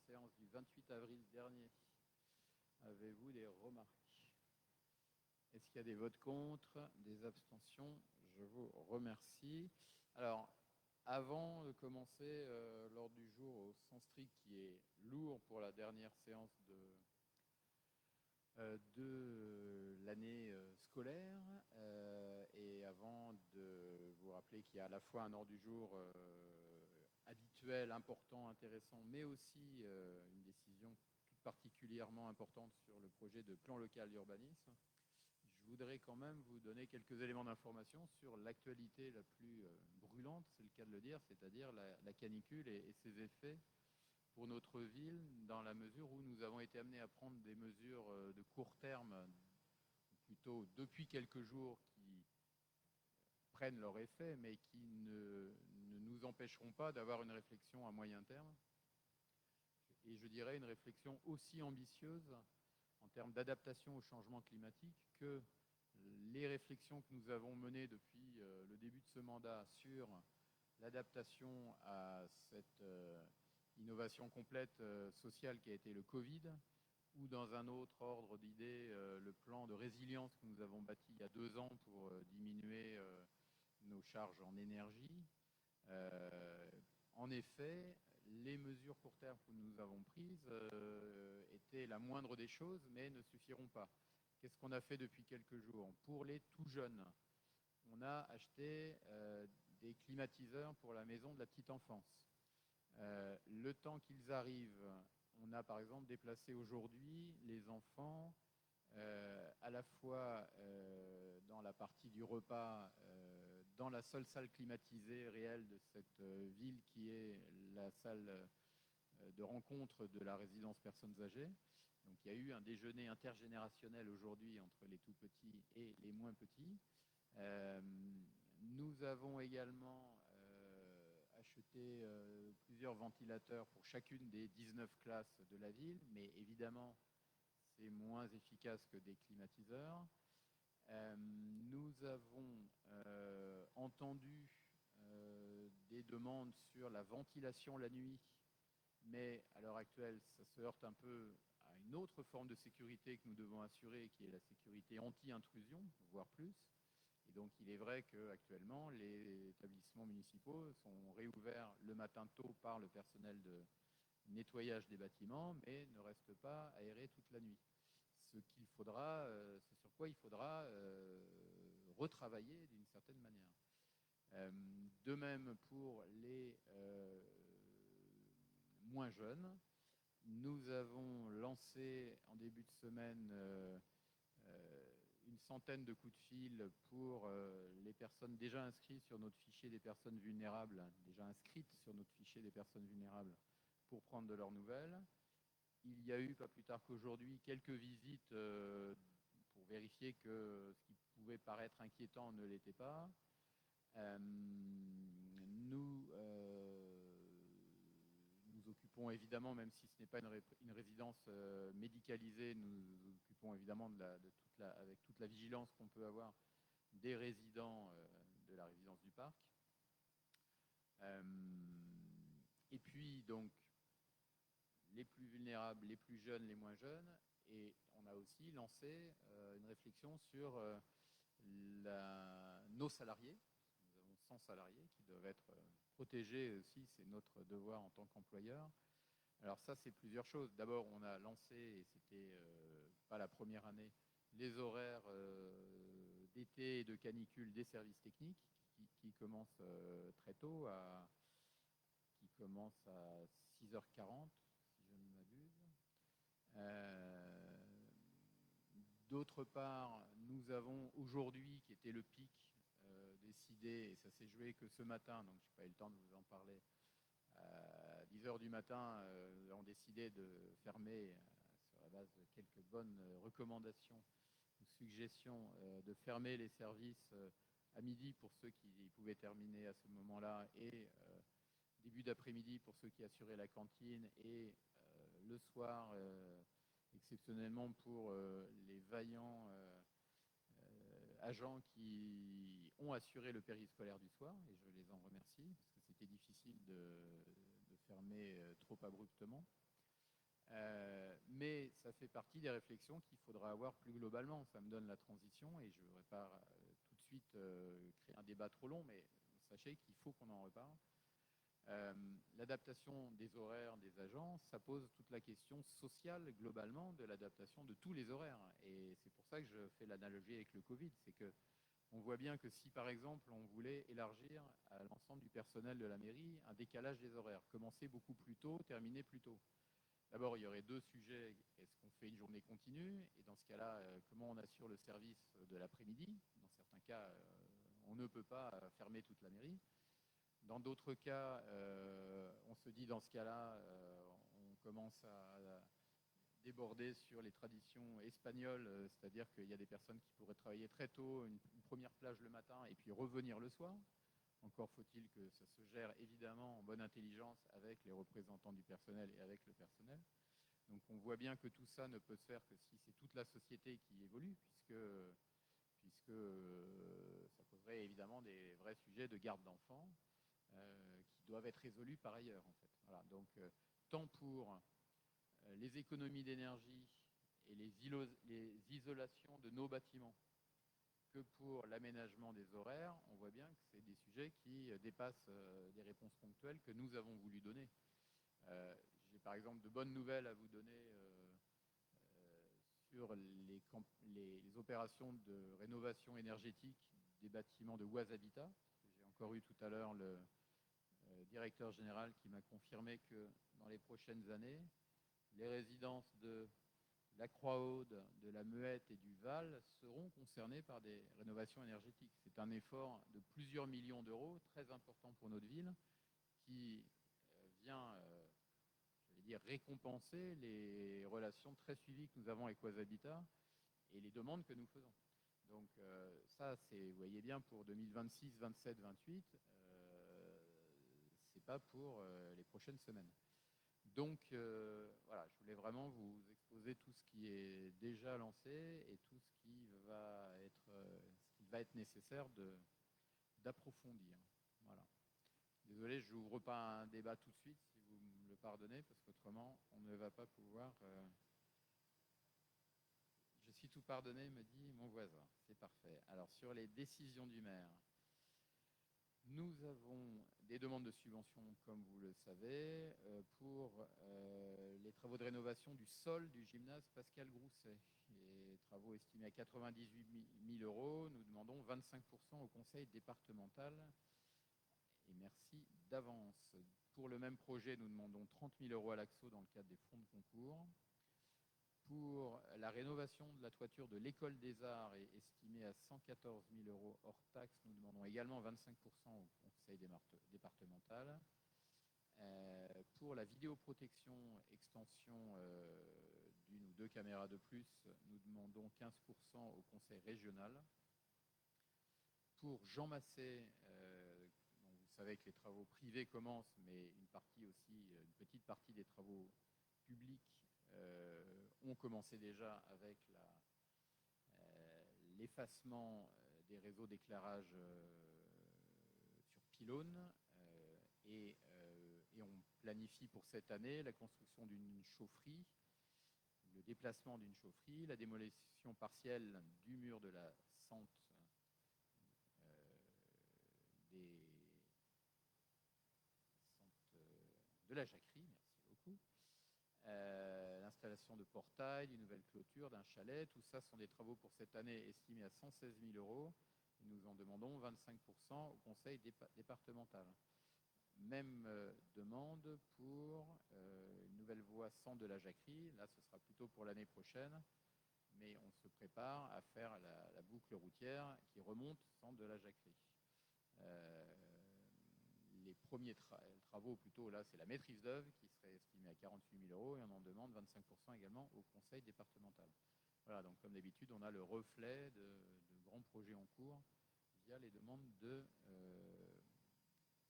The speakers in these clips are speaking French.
séance du 28 avril dernier. Avez-vous des remarques? Est-ce qu'il y a des votes contre, des abstentions? Je vous remercie. Alors, avant de commencer l'ordre du jour au sens strict qui est lourd pour la dernière séance de l'année scolaire, et avant de vous rappeler qu'il y a à la fois un ordre du jour habituel, important, intéressant, mais aussi une décision toute particulièrement importante sur le projet de plan local d'urbanisme, je voudrais quand même vous donner quelques éléments d'information sur l'actualité la plus brûlante, c'est le cas de le dire, c'est-à-dire la canicule et ses effets pour notre ville, dans la mesure où nous avons été amenés à prendre des mesures de court terme, plutôt depuis quelques jours, qui prennent leur effet, mais qui ne nous empêcheront pas d'avoir une réflexion à moyen terme. Et je dirais une réflexion aussi ambitieuse en termes d'adaptation au changement climatique que les réflexions que nous avons menées depuis le début de ce mandat sur l'adaptation à cette innovation complète sociale qui a été le Covid, ou dans un autre ordre d'idées, le plan de résilience que nous avons bâti il y a 2 ans pour diminuer nos charges en énergie. En effet, les mesures court terme que nous avons prises étaient la moindre des choses, mais ne suffiront pas. Qu'est-ce qu'on a fait depuis quelques jours? Pour les tout jeunes, on a acheté des climatiseurs pour la maison de la petite enfance. Le temps qu'ils arrivent, on a par exemple déplacé aujourd'hui les enfants à la fois dans la partie du repas, dans la seule salle climatisée réelle de cette ville qui est la salle de rencontre de la résidence personnes âgées. Donc il y a eu un déjeuner intergénérationnel aujourd'hui entre les tout petits et les moins petits. Nous avons également acheté plusieurs ventilateurs pour chacune des 19 classes de la ville, mais évidemment, c'est moins efficace que des climatiseurs. Nous avons entendu des demandes sur la ventilation la nuit, mais à l'heure actuelle, ça se heurte un peu à une autre forme de sécurité que nous devons assurer, qui est la sécurité anti-intrusion, voire plus. Et donc, il est vrai qu'actuellement, les établissements municipaux sont réouverts le matin tôt par le personnel de nettoyage des bâtiments, mais ne restent pas aérés toute la nuit. Ce sur quoi il faudra retravailler d'une certaine manière. De même pour les moins jeunes, nous avons lancé en début de semaine une centaine de coups de fil pour les personnes déjà inscrites sur notre fichier des personnes vulnérables, pour prendre de leurs nouvelles. Il y a eu, pas plus tard qu'aujourd'hui, quelques visites pour vérifier que ce qui pouvait paraître inquiétant ne l'était pas. Nous occupons évidemment, même si ce n'est pas une résidence médicalisée, nous nous occupons évidemment avec toute la vigilance qu'on peut avoir des résidents de la résidence du parc. Et puis donc, les plus vulnérables, les plus jeunes, les moins jeunes, et on a aussi lancé une réflexion sur nos salariés. Nous avons 100 salariés qui doivent être protégés aussi, c'est notre devoir en tant qu'employeur. Alors ça, c'est plusieurs choses. D'abord, on a lancé, et c'était pas la première année, les horaires d'été et de canicule des services techniques qui commencent très tôt, qui commencent à 6h40, si je ne m'abuse. D'autre part, nous avons aujourd'hui, qui était le pic, décidé, et ça s'est joué que ce matin, donc je n'ai pas eu le temps de vous en parler, à 10h du matin, nous avons décidé de fermer, sur la base de quelques bonnes recommandations ou suggestions, de fermer les services à midi pour ceux qui pouvaient terminer à ce moment-là, et début d'après-midi pour ceux qui assuraient la cantine, et le soir, exceptionnellement pour les vaillants agents qui ont assuré le périscolaire du soir, et je les en remercie, parce que c'était difficile de fermer trop abruptement. Mais ça fait partie des réflexions qu'il faudra avoir plus globalement. Ça me donne la transition et je ne voudrais pas tout de suite créer un débat trop long, mais sachez qu'il faut qu'on en reparle. L'adaptation des horaires des agents, ça pose toute la question sociale globalement de l'adaptation de tous les horaires. Et c'est pour ça que je fais l'analogie avec le Covid. C'est que on voit bien que si par exemple on voulait élargir à l'ensemble du personnel de la mairie un décalage des horaires, commencer beaucoup plus tôt, terminer plus tôt. D'abord, il y aurait deux sujets. Est-ce qu'on fait une journée continue? Et dans ce cas-là, comment on assure le service de l'après-midi? Dans certains cas, on ne peut pas fermer toute la mairie. Dans d'autres cas, on se dit dans ce cas-là, on commence à déborder sur les traditions espagnoles, c'est-à-dire qu'il y a des personnes qui pourraient travailler très tôt, une première plage le matin et puis revenir le soir. Encore faut-il que ça se gère évidemment en bonne intelligence avec les représentants du personnel et avec le personnel. Donc on voit bien que tout ça ne peut se faire que si c'est toute la société qui évolue, puisque ça poserait évidemment des vrais sujets de garde d'enfants qui doivent être résolus par ailleurs. En fait. Voilà. Donc tant pour les économies d'énergie et les isolations de nos bâtiments que pour l'aménagement des horaires, on voit bien que c'est des sujets qui dépassent des réponses ponctuelles que nous avons voulu donner. J'ai par exemple de bonnes nouvelles à vous donner sur les opérations de rénovation énergétique des bâtiments de Oise Habitat. J'ai encore eu tout à l'heure le directeur général qui m'a confirmé que dans les prochaines années, les résidences de la Croix-Aude, de la Muette et du Val seront concernés par des rénovations énergétiques. C'est un effort de plusieurs millions d'euros, très important pour notre ville, qui vient, je vais dire, récompenser les relations très suivies que nous avons avec Oise Habitat et les demandes que nous faisons. Donc ça, c'est, vous voyez bien, pour 2026, 27, 28, c'est pas pour les prochaines semaines. Donc voilà, je voulais vraiment vous exposer tout ce qui est déjà lancé et tout ce qui va être nécessaire d'approfondir. Voilà. Désolé, je n'ouvre pas un débat tout de suite, si vous me le pardonnez, parce qu'autrement, on ne va pas pouvoir... Je suis tout pardonné, me dit mon voisin. C'est parfait. Alors, sur les décisions du maire, nous avons des demandes de subvention, comme vous le savez, pour les travaux de rénovation du sol du gymnase Pascal Grousset. Les travaux estimés à 98 000 euros. Nous demandons 25% au conseil départemental. Et merci d'avance. Pour le même projet, nous demandons 30 000 euros à l'AXO dans le cadre des fonds de concours. Pour la rénovation de la toiture de l'école des arts est estimée à 114 000 euros hors taxe. Nous demandons également 25% au conseil départemental. Pour la vidéoprotection, extension d'une ou deux caméras de plus, nous demandons 15% au conseil régional. Pour Jean Massé, vous savez que les travaux privés commencent, mais une petite partie des travaux publics ont commencé déjà avec l'effacement des réseaux d'éclairage sur pylônes et on planifie pour cette année la construction d'une chaufferie, le déplacement d'une chaufferie, la démolition partielle du mur de la sente de la jacquerie, merci beaucoup. L'installation de portails, d'une nouvelle clôture, d'un chalet, tout ça sont des travaux pour cette année estimés à 116 000 euros. Nous en demandons 25% au conseil départemental. Même demande pour une nouvelle voie centre de la jacquerie. Là, ce sera plutôt pour l'année prochaine, mais on se prépare à faire la boucle routière qui remonte centre de la jacquerie. Les premiers travaux, plutôt, là, c'est la maîtrise d'œuvre qui serait estimée à 48 000 euros et on en demande 25% également au conseil départemental. Voilà, donc comme d'habitude, on a le reflet de grands projets en cours via les demandes de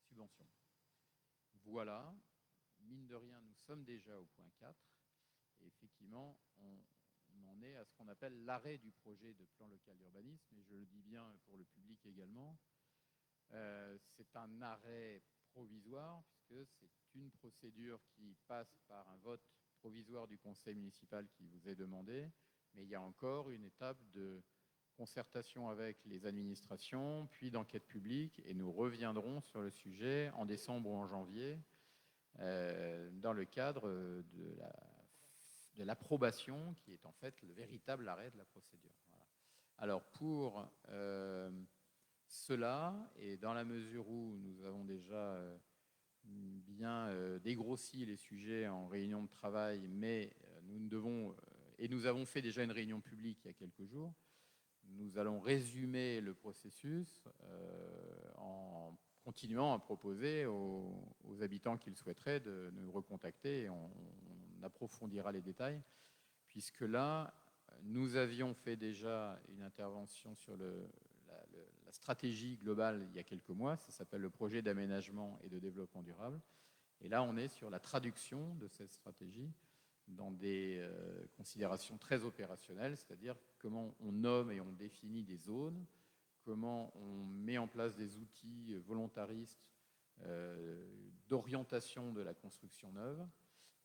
subventions. Voilà, mine de rien, nous sommes déjà au point 4 et effectivement, on en est à ce qu'on appelle l'arrêt du projet de plan local d'urbanisme, et je le dis bien pour le public également. C'est un arrêt provisoire puisque c'est une procédure qui passe par un vote provisoire du conseil municipal qui vous est demandé, mais il y a encore une étape de concertation avec les administrations, puis d'enquête publique, et nous reviendrons sur le sujet en décembre ou en janvier, dans le cadre de l'approbation, qui est en fait le véritable arrêt de la procédure. Voilà. Alors pour cela, et dans la mesure où nous avons déjà bien dégrossi les sujets en réunion de travail, mais nous avons fait déjà une réunion publique il y a quelques jours, nous allons résumer le processus en continuant à proposer aux habitants qui le souhaiteraient de nous recontacter, et on approfondira les détails, puisque là, nous avions fait déjà une intervention sur la stratégie globale il y a quelques mois. Ça s'appelle le projet d'aménagement et de développement durable. Et là, on est sur la traduction de cette stratégie dans des considérations très opérationnelles, c'est-à-dire comment on nomme et on définit des zones, comment on met en place des outils volontaristes d'orientation de la construction neuve,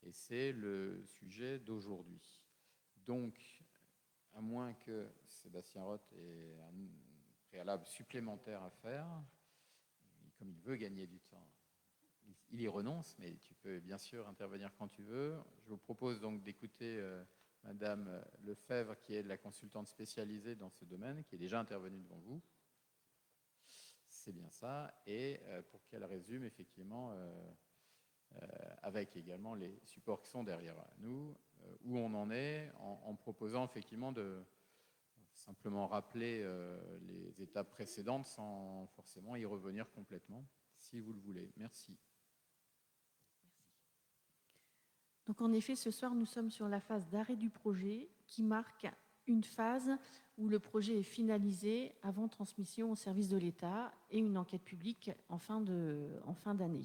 et c'est le sujet d'aujourd'hui. Donc, à moins que Sébastien Roth ait un préalable supplémentaire à faire, comme il veut gagner du temps, il y renonce, mais tu peux bien sûr intervenir quand tu veux. Je vous propose donc d'écouter Madame Lefebvre, qui est la consultante spécialisée dans ce domaine, qui est déjà intervenue devant vous. C'est bien ça. Et pour qu'elle résume effectivement, avec également les supports qui sont derrière nous, où on en est, en proposant effectivement de simplement rappeler les étapes précédentes sans forcément y revenir complètement, si vous le voulez. Merci. Donc en effet, ce soir, nous sommes sur la phase d'arrêt du projet qui marque une phase où le projet est finalisé avant transmission au service de l'État et une enquête publique en fin d'année.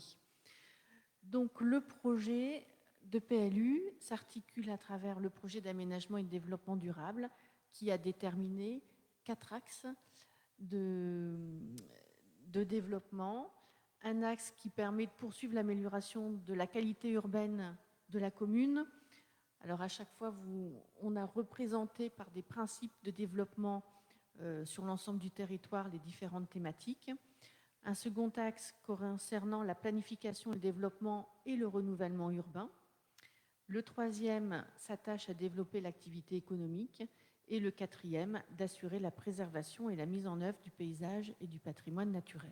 Donc le projet de PLU s'articule à travers le projet d'aménagement et de développement durable qui a déterminé 4 axes de développement. Un axe qui permet de poursuivre l'amélioration de la qualité urbaine de la commune. Alors à chaque fois, on a représenté par des principes de développement sur l'ensemble du territoire les différentes thématiques. Un second axe concernant la planification, le développement et le renouvellement urbain. Le troisième s'attache à développer l'activité économique. Et le quatrième, d'assurer la préservation et la mise en œuvre du paysage et du patrimoine naturel.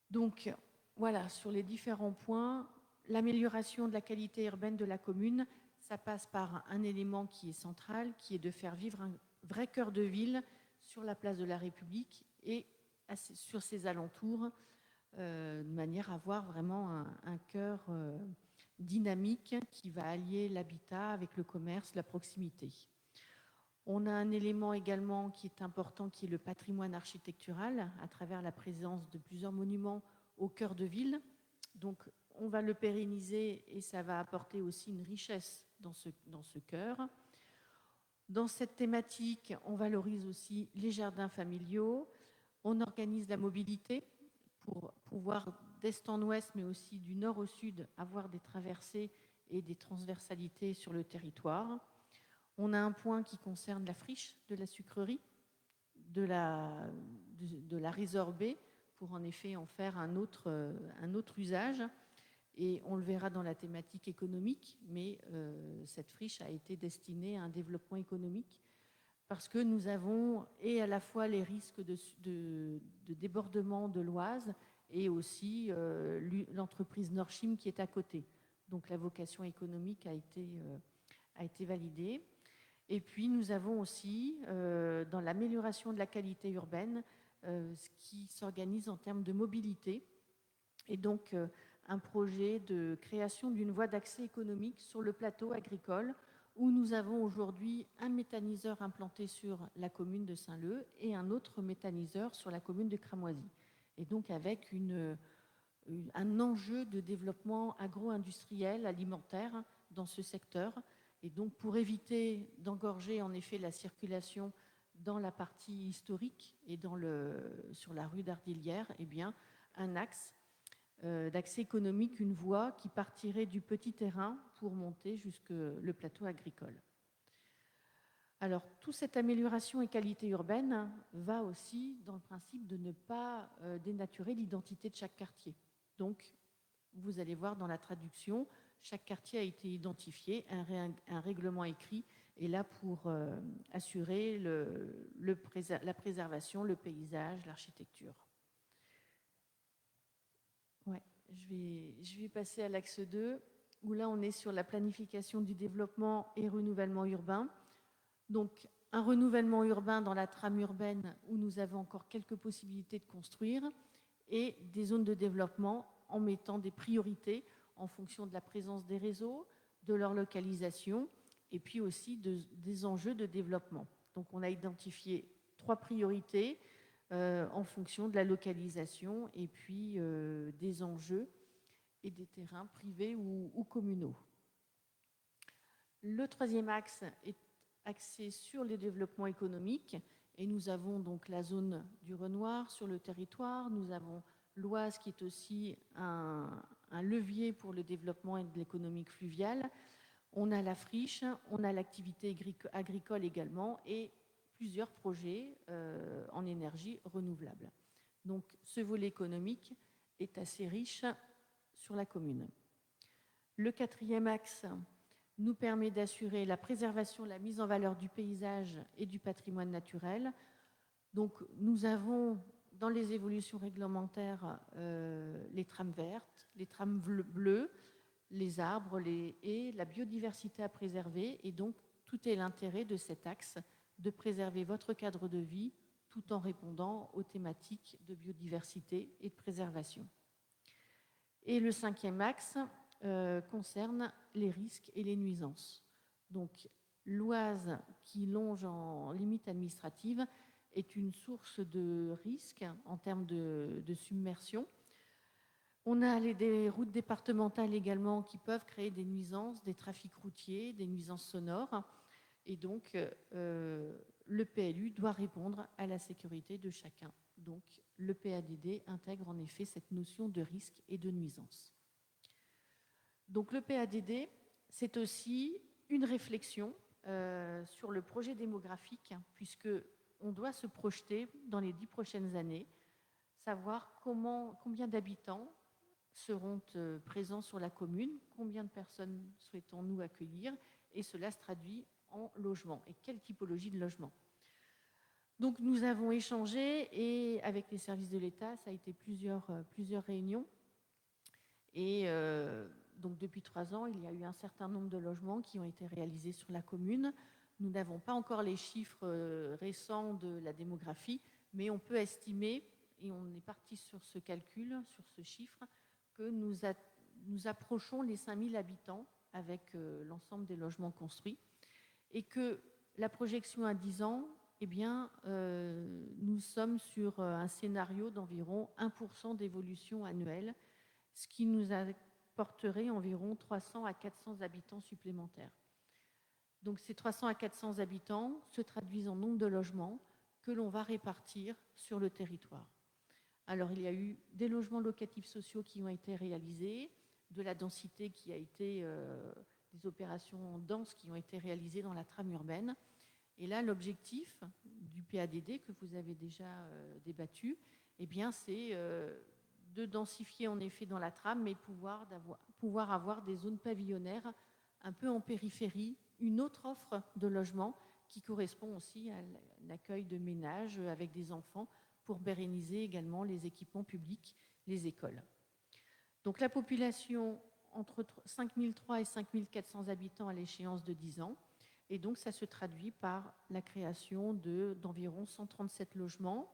Donc voilà, sur les différents points, l'amélioration de la qualité urbaine de la commune, ça passe par un élément qui est central, qui est de faire vivre un vrai cœur de ville sur la place de la République et sur ses alentours, de manière à avoir vraiment un cœur dynamique qui va allier l'habitat avec le commerce, la proximité. On a un élément également qui est important, qui est le patrimoine architectural, à travers la présence de plusieurs monuments au cœur de ville. Donc, on va le pérenniser et ça va apporter aussi une richesse dans ce cœur. Dans cette thématique, on valorise aussi les jardins familiaux. On organise la mobilité pour pouvoir, d'est en ouest, mais aussi du nord au sud, avoir des traversées et des transversalités sur le territoire. On a un point qui concerne la friche de la sucrerie, de la résorbée, pour en effet en faire un autre usage. Et on le verra dans la thématique économique, mais cette friche a été destinée à un développement économique parce que nous avons et à la fois les risques de débordement de l'Oise et aussi l'entreprise Norchim qui est à côté. Donc la vocation économique a été validée. Et puis nous avons aussi, dans l'amélioration de la qualité urbaine, ce qui s'organise en termes de mobilité. Et donc un projet de création d'une voie d'accès économique sur le plateau agricole où nous avons aujourd'hui un méthaniseur implanté sur la commune de Saint-Leu et un autre méthaniseur sur la commune de Cramoisy. Et donc avec un enjeu de développement agro-industriel, alimentaire dans ce secteur. Et donc pour éviter d'engorger en effet la circulation dans la partie historique et sur la rue d'Ardillière, eh bien, un axe d'accès économique une voie qui partirait du petit terrain pour monter jusque le plateau agricole. Alors, toute cette amélioration et qualité urbaine va aussi dans le principe de ne pas dénaturer l'identité de chaque quartier. Donc, vous allez voir dans la traduction, chaque quartier a été identifié, un règlement écrit est là pour assurer la préservation, le paysage, l'architecture. Ouais, je vais passer à l'axe 2, où là on est sur la planification du développement et renouvellement urbain. Donc, un renouvellement urbain dans la trame urbaine où nous avons encore quelques possibilités de construire et des zones de développement en mettant des priorités en fonction de la présence des réseaux, de leur localisation et puis aussi des enjeux de développement. Donc, on a identifié 3 priorités en fonction de la localisation et puis des enjeux et des terrains privés ou communaux. Le 3e axe est axé sur les développements économiques et nous avons donc la zone du Renoir sur le territoire, nous avons l'Oise qui est aussi un levier pour le développement de l'économie fluviale, on a la friche, on a l'activité agricole également et plusieurs projets en énergie renouvelable. Donc ce volet économique est assez riche sur la commune. Le 4e axe nous permet d'assurer la préservation, la mise en valeur du paysage et du patrimoine naturel. Donc, nous avons dans les évolutions réglementaires les trames vertes, les trames bleues, les arbres, les haies, la biodiversité à préserver. Et donc, tout est l'intérêt de cet axe de préserver votre cadre de vie tout en répondant aux thématiques de biodiversité et de préservation. Et le 5e axe concerne les risques et les nuisances. Donc, l'Oise qui longe en limite administrative est une source de risque en termes de submersion. On a des routes départementales également qui peuvent créer des nuisances, des trafics routiers, des nuisances sonores. Et donc, le PLU doit répondre à la sécurité de chacun. Donc, le PADD intègre en effet cette notion de risque et de nuisance. Donc le PADD, c'est aussi une réflexion sur le projet démographique, puisqu'on doit se projeter dans les 10 prochaines années, savoir combien d'habitants seront présents sur la commune, combien de personnes souhaitons-nous accueillir, et cela se traduit en logement, et quelle typologie de logement. Donc nous avons échangé, et avec les services de l'État, ça a été plusieurs réunions, et donc depuis 3 ans, il y a eu un certain nombre de logements qui ont été réalisés sur la commune. Nous n'avons pas encore les chiffres récents de la démographie, mais on peut estimer, et on est parti sur ce calcul, sur ce chiffre, que nous approchons les 5000 habitants avec l'ensemble des logements construits, et que la projection à 10 ans, eh bien, nous sommes sur un scénario d'environ 1% d'évolution annuelle, ce qui nous apporterait environ 300 à 400 habitants supplémentaires. Donc ces 300 à 400 habitants se traduisent en nombre de logements que l'on va répartir sur le territoire. Alors il y a eu des logements locatifs sociaux qui ont été réalisés, de la densité qui a été, des opérations denses qui ont été réalisées dans la trame urbaine. Et là, l'objectif du PADD que vous avez déjà débattu, eh bien, c'est de densifier en effet dans la trame, mais pouvoir avoir des zones pavillonnaires un peu en périphérie, une autre offre de logement qui correspond aussi à l'accueil de ménages avec des enfants pour pérenniser également les équipements publics, les écoles. Donc la population entre 5003 et 5400 habitants à l'échéance de 10 ans. Et donc ça se traduit par la création d'environ 137 logements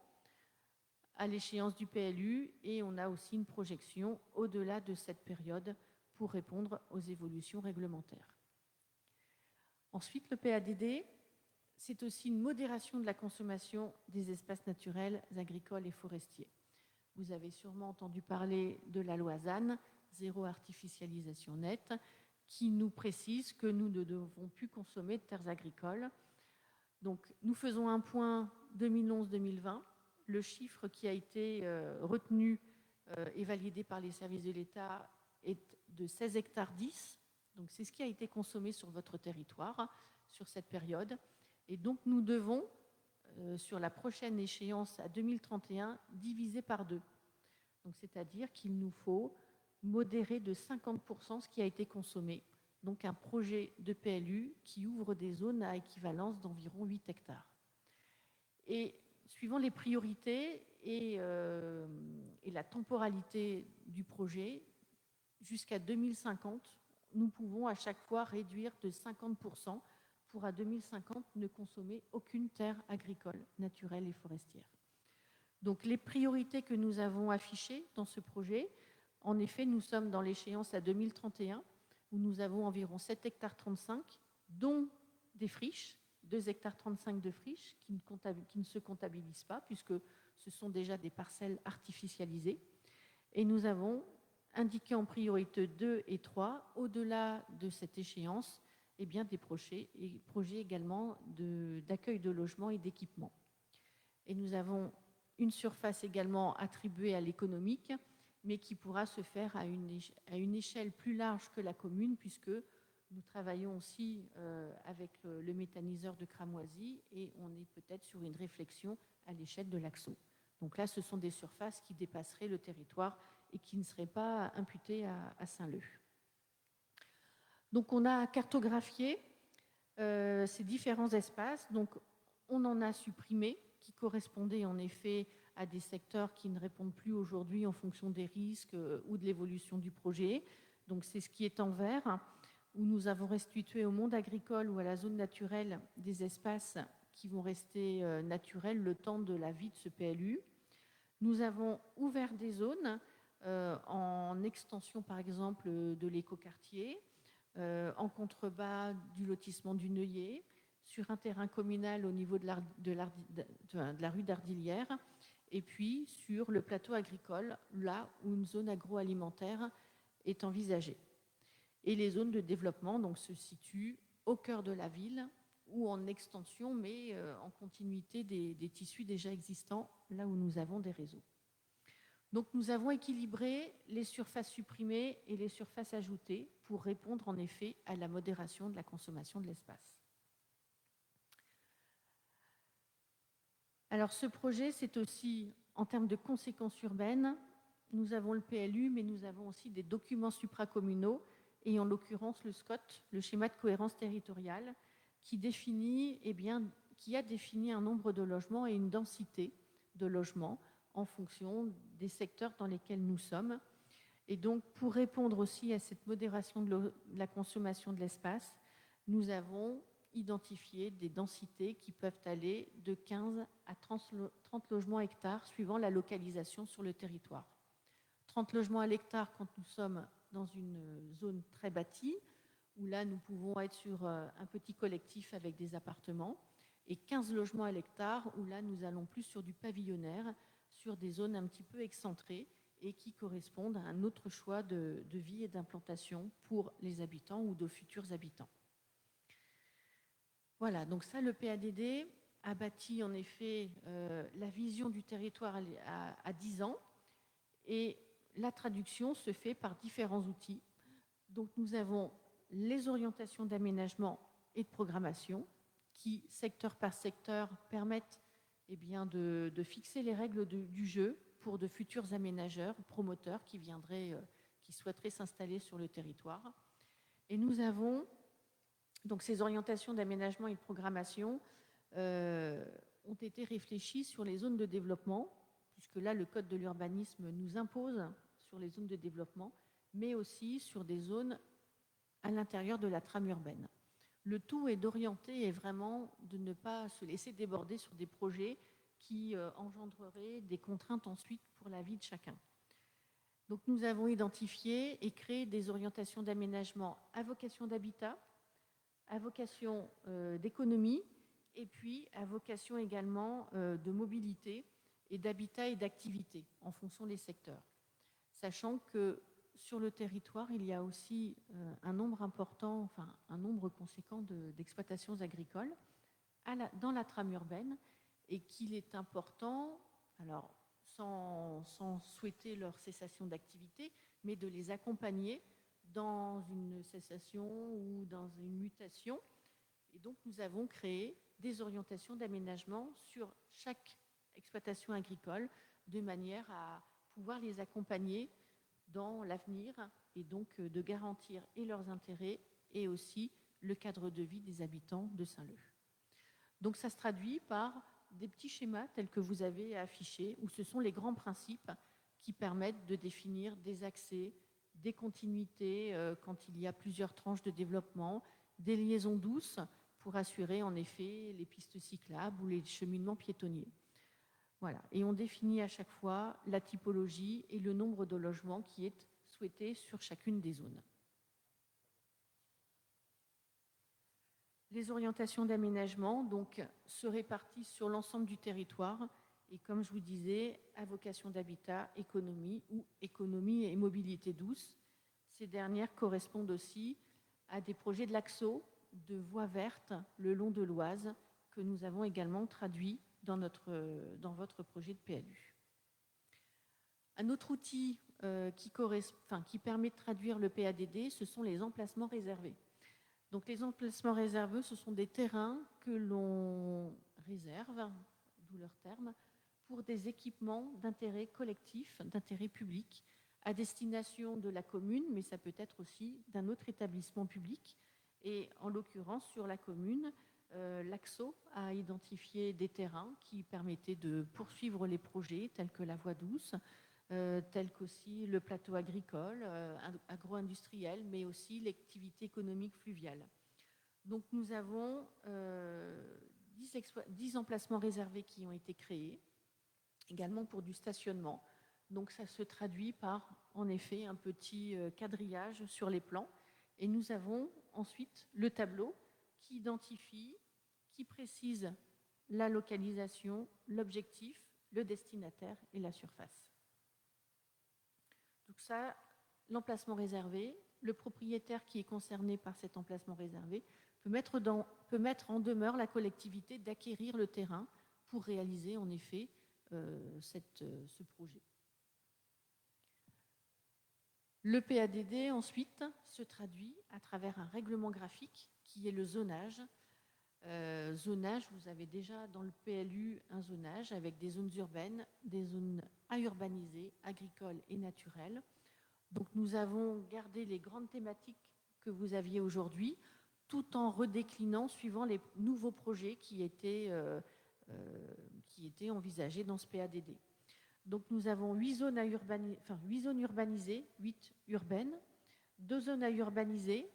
à l'échéance du PLU, et on a aussi une projection au-delà de cette période pour répondre aux évolutions réglementaires. Ensuite, le PADD, c'est aussi une modération de la consommation des espaces naturels, agricoles et forestiers. Vous avez sûrement entendu parler de la loi ZAN, zéro artificialisation nette, qui nous précise que nous ne devons plus consommer de terres agricoles. Donc, nous faisons un point 2011-2020. Le chiffre qui a été retenu et validé par les services de l'État est de 16 hectares 10. Donc c'est ce qui a été consommé sur votre territoire sur cette période. Et donc nous devons, sur la prochaine échéance à 2031, diviser par 2. Donc c'est-à-dire qu'il nous faut modérer de 50% ce qui a été consommé. Donc un projet de PLU qui ouvre des zones à équivalence d'environ 8 hectares. Et suivant les priorités et la temporalité du projet, jusqu'à 2050, nous pouvons à chaque fois réduire de 50% pour à 2050 ne consommer aucune terre agricole, naturelle et forestière. Donc les priorités que nous avons affichées dans ce projet, en effet, nous sommes dans l'échéance à 2031, où nous avons environ 7 hectares 35, dont des friches, 2 hectares 35 de friches qui ne se comptabilisent pas, puisque ce sont déjà des parcelles artificialisées. Et nous avons indiqué en priorité 2 et 3, au-delà de cette échéance, eh bien, des projets également d'accueil de logements et d'équipements. Et nous avons une surface également attribuée à l'économique, mais qui pourra se faire à une échelle plus large que la commune, puisque nous travaillons aussi avec le méthaniseur de Cramoisy et on est peut-être sur une réflexion à l'échelle de l'Axo. Donc là, ce sont des surfaces qui dépasseraient le territoire et qui ne seraient pas imputées à Saint-Leu. Donc on a cartographié ces différents espaces. Donc on en a supprimé, qui correspondaient en effet à des secteurs qui ne répondent plus aujourd'hui en fonction des risques ou de l'évolution du projet. Donc c'est ce qui est en vert, où nous avons restitué au monde agricole ou à la zone naturelle des espaces qui vont rester naturels le temps de la vie de ce PLU. Nous avons ouvert des zones en extension, par exemple, de l'écoquartier, en contrebas du lotissement du Neuillet, sur un terrain communal au niveau de la rue d'Ardilière, et puis sur le plateau agricole, là où une zone agroalimentaire est envisagée. Et les zones de développement donc, se situent au cœur de la ville ou en extension, mais en continuité des tissus déjà existants, là où nous avons des réseaux. Donc nous avons équilibré les surfaces supprimées et les surfaces ajoutées pour répondre en effet à la modération de la consommation de l'espace. Alors ce projet, c'est aussi en termes de conséquences urbaines, nous avons le PLU, mais nous avons aussi des documents supracommunaux, et en l'occurrence le SCOT, le schéma de cohérence territoriale, qui a défini un nombre de logements et une densité de logements en fonction des secteurs dans lesquels nous sommes. Et donc, pour répondre aussi à cette modération de la consommation de l'espace, nous avons identifié des densités qui peuvent aller de 15 à 30 logements à hectare suivant la localisation sur le territoire. 30 logements à l'hectare quand nous sommes dans une zone très bâtie, où là nous pouvons être sur un petit collectif avec des appartements, et 15 logements à l'hectare, où là nous allons plus sur du pavillonnaire, sur des zones un petit peu excentrées et qui correspondent à un autre choix de vie et d'implantation pour les habitants ou de futurs habitants. Voilà, donc ça, le PADD a bâti en effet la vision du territoire à 10 ans, et la traduction se fait par différents outils. Donc nous avons les orientations d'aménagement et de programmation qui, secteur par secteur, permettent de fixer les règles du jeu pour de futurs aménageurs, promoteurs qui souhaiteraient s'installer sur le territoire. Et nous avons donc ces orientations d'aménagement et de programmation ont été réfléchies sur les zones de développement, puisque là le code de l'urbanisme nous impose sur les zones de développement, mais aussi sur des zones à l'intérieur de la trame urbaine. Le tout est d'orienter et vraiment de ne pas se laisser déborder sur des projets qui engendreraient des contraintes ensuite pour la vie de chacun. Donc nous avons identifié et créé des orientations d'aménagement à vocation d'habitat, à vocation d'économie, et puis à vocation également de mobilité et d'habitat et d'activité en fonction des secteurs. Sachant que sur le territoire, il y a aussi un nombre conséquent d'exploitations agricoles dans la trame urbaine, et qu'il est important, alors sans souhaiter leur cessation d'activité, mais de les accompagner dans une cessation ou dans une mutation. Et donc, nous avons créé des orientations d'aménagement sur chaque exploitation agricole de manière à pouvoir les accompagner dans l'avenir et donc de garantir et leurs intérêts et aussi le cadre de vie des habitants de Saint-Leu. Donc ça se traduit par des petits schémas tels que vous avez affichés, où ce sont les grands principes qui permettent de définir des accès, des continuités quand il y a plusieurs tranches de développement, des liaisons douces pour assurer en effet les pistes cyclables ou les cheminements piétonniers. Voilà. Et on définit à chaque fois la typologie et le nombre de logements qui est souhaité sur chacune des zones. Les orientations d'aménagement donc, se répartissent sur l'ensemble du territoire et, comme je vous disais, à vocation d'habitat, économie ou économie et mobilité douce. Ces dernières correspondent aussi à des projets de l'AXO, de voies vertes le long de l'Oise, que nous avons également traduit dans votre projet de PLU. Un autre outil qui permet de traduire le PADD, ce sont les emplacements réservés. Donc les emplacements réservés, ce sont des terrains que l'on réserve, d'où leur terme, pour des équipements d'intérêt collectif, d'intérêt public, à destination de la commune, mais ça peut être aussi d'un autre établissement public. Et en l'occurrence, sur la commune, l'AXO a identifié des terrains qui permettaient de poursuivre les projets tels que la voie douce, tels qu'aussi le plateau agricole, agro-industriel, mais aussi l'activité économique fluviale. Donc nous avons 10 emplacements réservés qui ont été créés, également pour du stationnement. Donc ça se traduit par, en effet, un petit quadrillage sur les plans. Et nous avons ensuite le tableau qui identifie, qui précise la localisation, l'objectif, le destinataire et la surface. Donc ça, l'emplacement réservé, le propriétaire qui est concerné par cet emplacement réservé peut mettre en demeure la collectivité d'acquérir le terrain pour réaliser en effet ce projet. Le PADD ensuite se traduit à travers un règlement graphique qui est le zonage. Zonage, vous avez déjà dans le PLU un zonage avec des zones urbaines, des zones à urbaniser, agricoles et naturelles. Donc nous avons gardé les grandes thématiques que vous aviez aujourd'hui, tout en redéclinant suivant les nouveaux projets qui étaient envisagés dans ce PADD. Donc nous avons 8 zones urbanisées, 8 urbaines, 2 zones à urbaniser,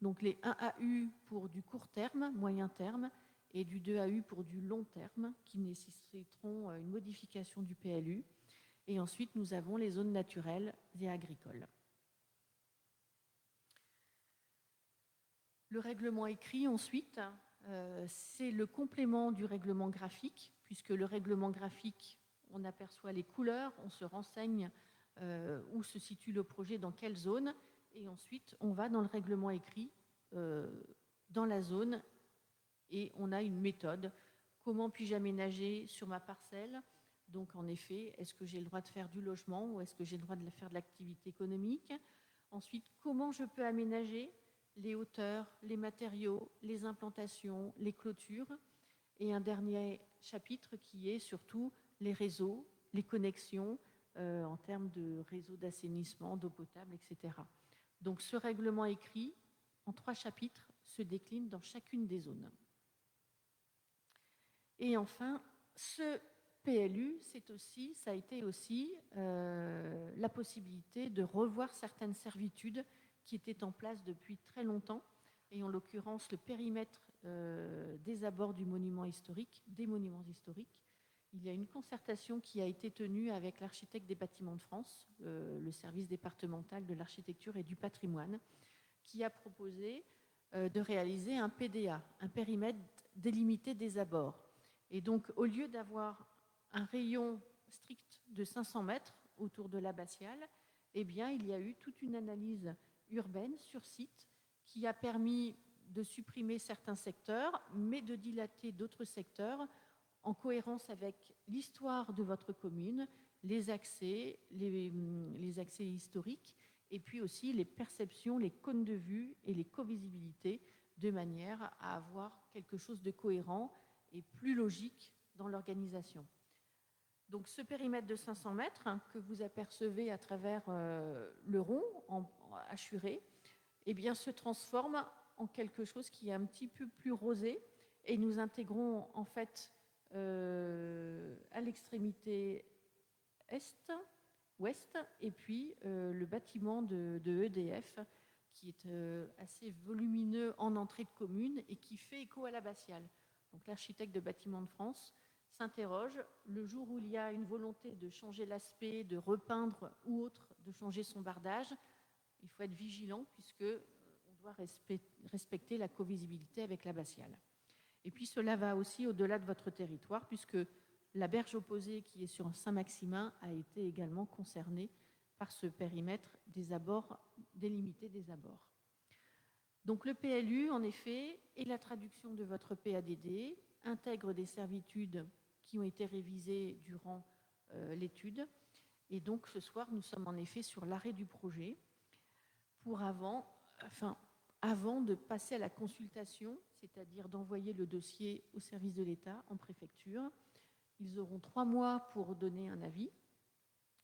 donc les 1 AU pour du court terme, moyen terme, et du 2 AU pour du long terme, qui nécessiteront une modification du PLU. Et ensuite, nous avons les zones naturelles et agricoles. Le règlement écrit, ensuite, c'est le complément du règlement graphique, puisque le règlement graphique, on aperçoit les couleurs, on se renseigne où se situe le projet, dans quelle zone, et ensuite, on va dans le règlement écrit, dans la zone, et on a une méthode. Comment puis-je aménager sur ma parcelle ? Donc, en effet, est-ce que j'ai le droit de faire du logement ou est-ce que j'ai le droit de faire de l'activité économique ? Ensuite, comment je peux aménager les hauteurs, les matériaux, les implantations, les clôtures ? Et un dernier chapitre qui est surtout les réseaux, les connexions en termes de réseaux d'assainissement, d'eau potable, etc. Donc, ce règlement écrit, en 3 chapitres, se décline dans chacune des zones. Et enfin, ce PLU, ça a été aussi la possibilité de revoir certaines servitudes qui étaient en place depuis très longtemps, et en l'occurrence le périmètre des abords des monuments historiques. Il y a une concertation qui a été tenue avec l'architecte des bâtiments de France, le service départemental de l'architecture et du patrimoine, qui a proposé de réaliser un PDA, un périmètre délimité des abords. Et donc, au lieu d'avoir un rayon strict de 500 mètres autour de l'abbatiale, eh bien, il y a eu toute une analyse urbaine sur site qui a permis de supprimer certains secteurs, mais de dilater d'autres secteurs en cohérence avec l'histoire de votre commune, les accès historiques, et puis aussi les perceptions, les cônes de vue et les covisibilités, de manière à avoir quelque chose de cohérent et plus logique dans l'organisation. Donc ce périmètre de 500 mètres que vous apercevez à travers le rond hachuré, eh bien, se transforme en quelque chose qui est un petit peu plus rosé, et nous intégrons en fait à l'extrémité ouest, et puis le bâtiment de EDF qui est assez volumineux en entrée de commune et qui fait écho à l'abbatiale. Donc l'architecte de Bâtiments de France s'interroge, le jour où il y a une volonté de changer l'aspect, de repeindre ou autre, de changer son bardage, il faut être vigilant puisque on doit respecter la covisibilité avec l'abbatiale. Et puis cela va aussi au-delà de votre territoire puisque la berge opposée qui est sur Saint-Maximin a été également concernée par ce périmètre des abords, délimité des abords. Donc le PLU, en effet, est la traduction de votre PADD, intègre des servitudes qui ont été révisées durant l'étude. Et donc ce soir, nous sommes en effet sur l'arrêt du projet pour avant de passer à la consultation, c'est-à-dire d'envoyer le dossier au service de l'État en préfecture. Ils auront 3 mois pour donner un avis.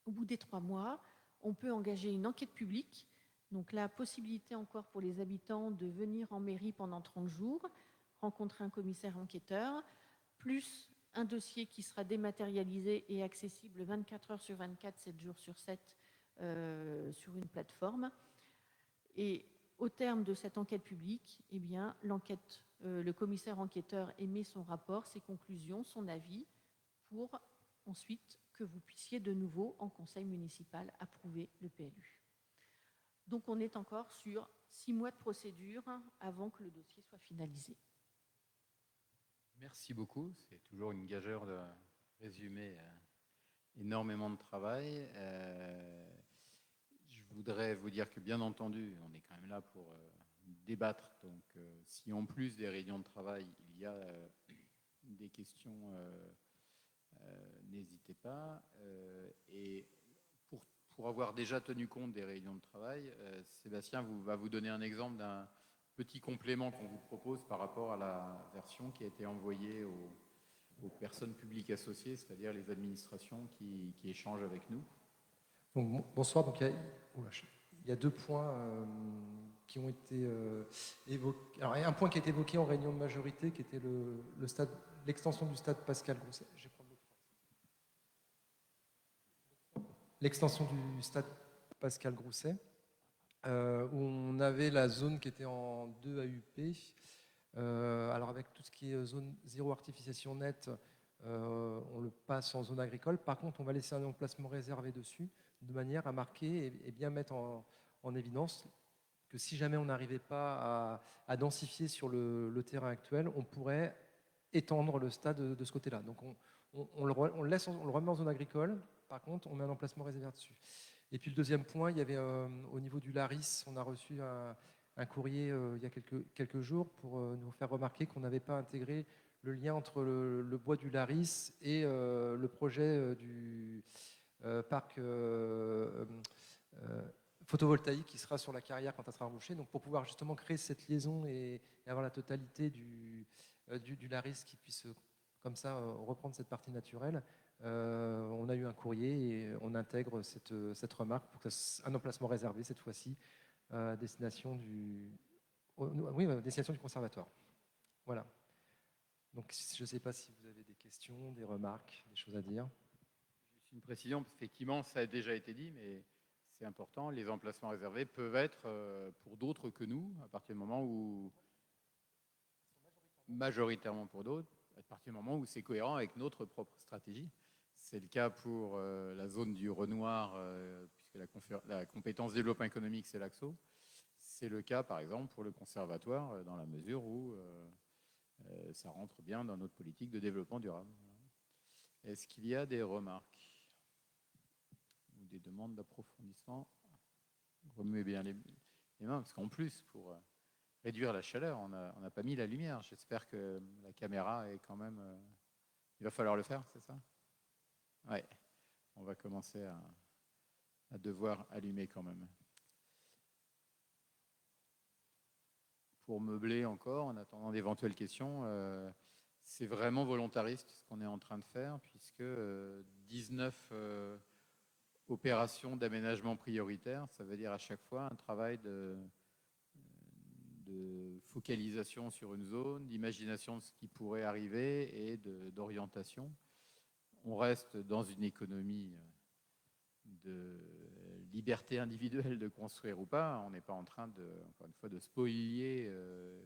Au bout des 3 mois, on peut engager une enquête publique. Donc la possibilité encore pour les habitants de venir en mairie pendant 30 jours, rencontrer un commissaire enquêteur, plus un dossier qui sera dématérialisé et accessible 24 heures sur 24, 7 jours sur 7 sur une plateforme. Et au terme de cette enquête publique, eh bien, le commissaire enquêteur émet son rapport, ses conclusions, son avis, pour ensuite que vous puissiez de nouveau, en conseil municipal, approuver le PLU. Donc on est encore sur 6 mois de procédure avant que le dossier soit finalisé. Merci beaucoup. C'est toujours une gageure de résumer énormément de travail. Je voudrais vous dire que, bien entendu, on est quand même là pour débattre. Donc, si en plus des réunions de travail, il y a des questions, n'hésitez pas. Et pour avoir déjà tenu compte des réunions de travail, Sébastien va vous donner un exemple d'un petit complément qu'on vous propose par rapport à la version qui a été envoyée aux personnes publiques associées, c'est-à-dire les administrations qui échangent avec nous. Donc, bonsoir. Donc, il y a 2 points qui ont été évoqués. Alors, il y a un point qui a été évoqué en réunion de majorité, qui était l'extension du stade Pascal Grousset. L'extension du stade Pascal Grousset, où on avait la zone qui était en 2 AUP. Alors avec tout ce qui est zone zéro artificialisation nette, on le passe en zone agricole. Par contre, on va laisser un emplacement réservé dessus, de manière à marquer et bien mettre en évidence que si jamais on n'arrivait pas à densifier sur le terrain actuel, on pourrait étendre le stade de ce côté-là. Donc on le remet en zone agricole. Par contre, on met un emplacement réservé dessus. Et puis le deuxième point, il y avait au niveau du Laris, on a reçu un courrier il y a quelques jours pour nous faire remarquer qu'on n'avait pas intégré le lien entre le bois du Laris et le projet du parc photovoltaïque qui sera sur la carrière quand elle sera embauchée. Donc pour pouvoir justement créer cette liaison et avoir la totalité du Laris qui puisse comme ça reprendre cette partie naturelle, on a eu un courrier et on intègre cette remarque pour que un emplacement réservé cette fois-ci à destination destination du conservatoire. Voilà. Donc je ne sais pas si vous avez des questions, des remarques, des choses à dire. Juste une précision, effectivement, ça a déjà été dit, mais c'est important. Les emplacements réservés peuvent être pour d'autres que nous, à partir du moment où, majoritairement pour d'autres, à partir du moment où c'est cohérent avec notre propre stratégie. C'est le cas pour la zone du Renoir, puisque la compétence développement économique, c'est l'AXO. C'est le cas, par exemple, pour le conservatoire, dans la mesure où ça rentre bien dans notre politique de développement durable. Est-ce qu'il y a des remarques ou des demandes d'approfondissement? Remuez bien les mains, parce qu'en plus, pour réduire la chaleur, on n'a pas mis la lumière. J'espère que la caméra est quand même Il va falloir le faire, c'est ça? Ouais, on va commencer à devoir allumer quand même. Pour meubler encore, en attendant d'éventuelles questions, c'est vraiment volontariste ce qu'on est en train de faire, puisque 19 opérations d'aménagement prioritaire, ça veut dire à chaque fois un travail de focalisation sur une zone, d'imagination de ce qui pourrait arriver et d'orientation. On reste dans une économie de liberté individuelle de construire ou pas. On n'est pas en train encore une fois, de spolier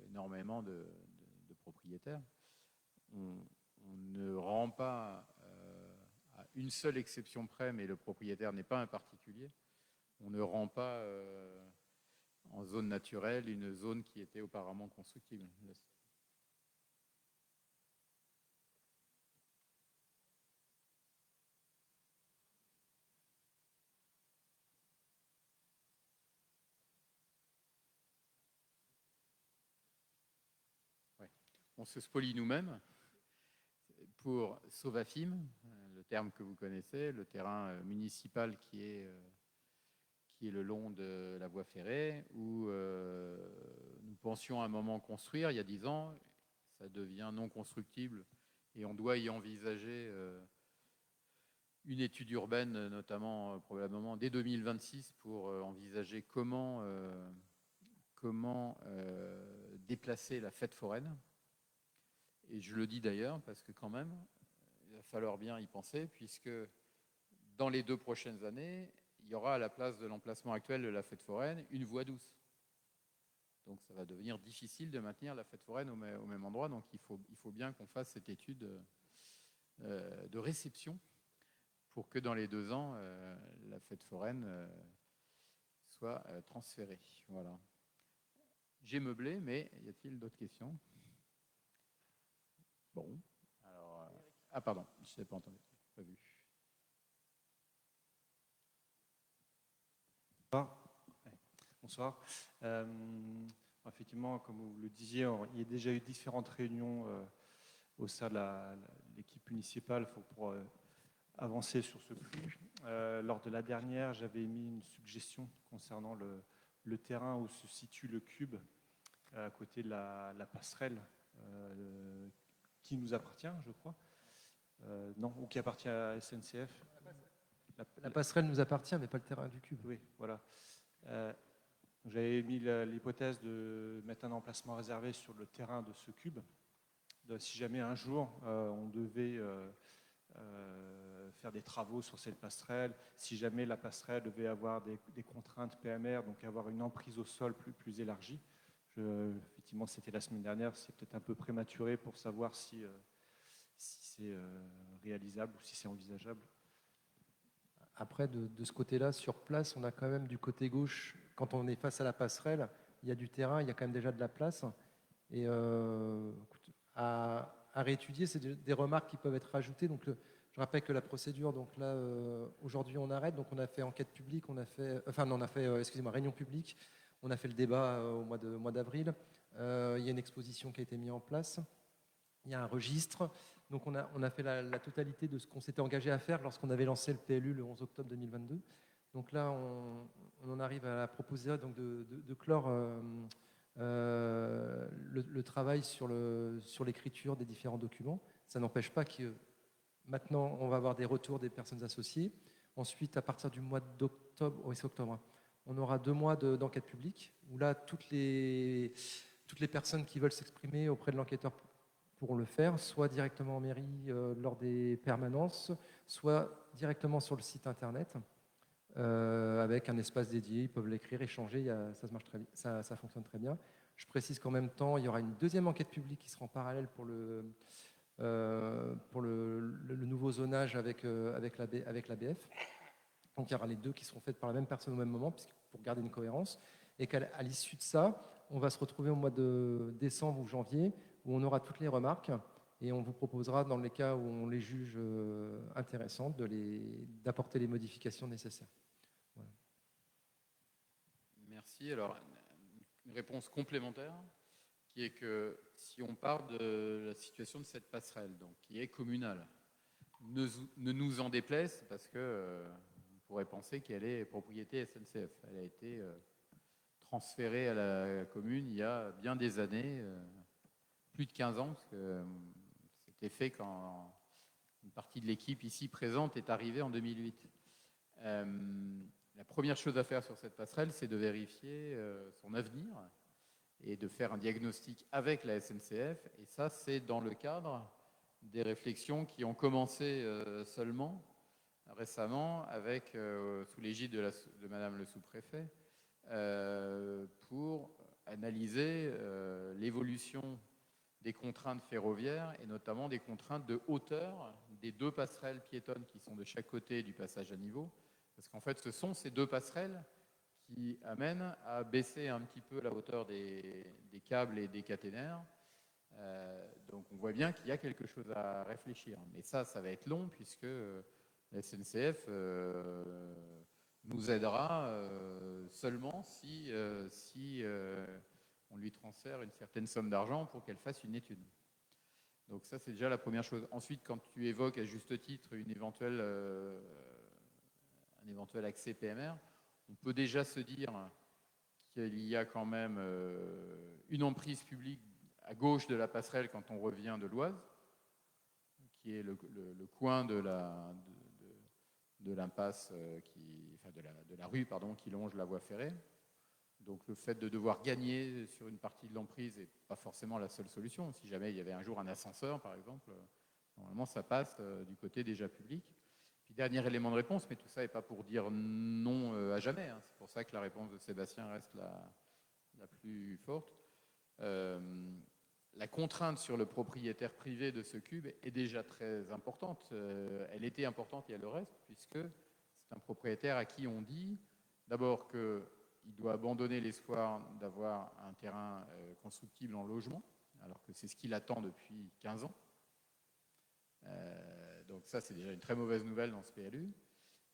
énormément de propriétaires. On ne rend pas, à une seule exception près, mais le propriétaire n'est pas un particulier, on ne rend pas en zone naturelle une zone qui était auparavant constructible. Ouais. On se spolie nous-mêmes. Pour Sauvafim, le terme que vous connaissez, le terrain municipal qui est le long de la voie ferrée, où nous pensions à un moment construire, il y a 10 ans, ça devient non constructible et on doit y envisager une étude urbaine, notamment probablement dès 2026, pour envisager comment déplacer la fête foraine. Et je le dis d'ailleurs parce que quand même, il va falloir bien y penser, puisque dans les 2 prochaines années, il y aura à la place de l'emplacement actuel de la fête foraine une voie douce. Donc ça va devenir difficile de maintenir la fête foraine au même endroit. Donc il faut bien qu'on fasse cette étude de réception pour que dans les 2 ans, la fête foraine soit transférée. Voilà. J'ai meublé, mais y a-t-il d'autres questions? Bon. Alors, ah pardon, je n'ai pas entendu, pas vu. Bonsoir. Effectivement, comme vous le disiez, il y a déjà eu différentes réunions au sein de l'équipe municipale pour avancer sur ce flux. Lors de la dernière, j'avais mis une suggestion concernant le terrain où se situe le cube, à côté de la passerelle, qui nous appartient, je crois. Non, ou qui appartient à SNCF. La passerelle nous appartient, mais pas le terrain du cube. Oui, voilà. J'avais mis l'hypothèse de mettre un emplacement réservé sur le terrain de ce cube. Si jamais un jour on devait faire des travaux sur cette passerelle, si jamais la passerelle devait avoir des contraintes PMR, donc avoir une emprise au sol plus élargie. Effectivement, c'était la semaine dernière, c'est peut-être un peu prématuré pour savoir si c'est réalisable ou si c'est envisageable. Après, de ce côté-là, sur place, on a quand même du côté gauche, quand on est face à la passerelle, il y a du terrain, il y a quand même déjà de la place. Et à réétudier, c'est des remarques qui peuvent être rajoutées. Donc, je rappelle que la procédure, donc là, aujourd'hui, on arrête. Donc, on a fait enquête publique, réunion publique. On a fait le débat au mois d'avril. Il y a une exposition qui a été mise en place. Il y a un registre. Donc, on a fait la totalité de ce qu'on s'était engagé à faire lorsqu'on avait lancé le PLU le 11 octobre 2022. Donc là, on en arrive à proposer donc de clore le travail sur l'écriture des différents documents. Ça n'empêche pas que maintenant, on va avoir des retours des personnes associées. Ensuite, à partir du mois d'octobre, c'est octobre, on aura 2 mois d'enquête publique, où là, toutes les personnes qui veulent s'exprimer auprès de l'enquêteur pourront le faire, soit directement en mairie lors des permanences, soit directement sur le site internet, avec un espace dédié. Ils peuvent l'écrire, échanger, ça marche très bien, ça fonctionne très bien. Je précise qu'en même temps, il y aura une deuxième enquête publique qui sera en parallèle pour le nouveau zonage avec l'ABF. Donc il y aura les 2 qui seront faites par la même personne au même moment, pour garder une cohérence. Et qu'à l'issue de ça, on va se retrouver au mois de décembre ou janvier, où on aura toutes les remarques et on vous proposera, dans les cas où on les juge intéressantes, d'apporter les modifications nécessaires. Voilà. Merci. Alors, une réponse complémentaire. qui est que si on part de la situation de cette passerelle, donc, qui est communale, ne nous en déplaise, parce que on pourrait penser qu'elle est propriété SNCF. Elle a été transférée à la commune il y a bien des années, plus de 15 ans, parce que c'était fait quand une partie de l'équipe ici présente est arrivée en 2008. La première chose à faire sur cette passerelle, c'est de vérifier son avenir et de faire un diagnostic avec la SNCF. Et ça, c'est dans le cadre des réflexions qui ont commencé seulement récemment avec, sous l'égide de Madame le sous-préfet, pour analyser l'évolution des contraintes ferroviaires et notamment des contraintes de hauteur des deux passerelles piétonnes qui sont de chaque côté du passage à niveau. Parce qu'en fait, ce sont ces deux passerelles qui amènent à baisser un petit peu la hauteur des câbles et des caténaires. Donc on voit bien qu'il y a quelque chose à réfléchir. Mais ça va être long puisque la SNCF nous aidera seulement si on lui transfère une certaine somme d'argent pour qu'elle fasse une étude. Donc ça, c'est déjà la première chose. Ensuite, quand tu évoques à juste titre un éventuel accès PMR, on peut déjà se dire qu'il y a quand même une emprise publique à gauche de la passerelle quand on revient de l'Oise, qui est le coin de l'impasse, de la rue qui longe la voie ferrée. Donc le fait de devoir gagner sur une partie de l'emprise n'est pas forcément la seule solution. Si jamais il y avait un jour un ascenseur, par exemple, normalement ça passe du côté déjà public. Puis dernier élément de réponse, mais tout ça n'est pas pour dire non à jamais. C'est pour ça que la réponse de Sébastien reste la plus forte. La contrainte sur le propriétaire privé de ce cube est déjà très importante. Elle était importante et elle le reste, puisque c'est un propriétaire à qui on dit d'abord qu'il doit abandonner l'espoir d'avoir un terrain constructible en logement, alors que c'est ce qu'il attend depuis 15 ans. Donc ça, c'est déjà une très mauvaise nouvelle dans ce PLU.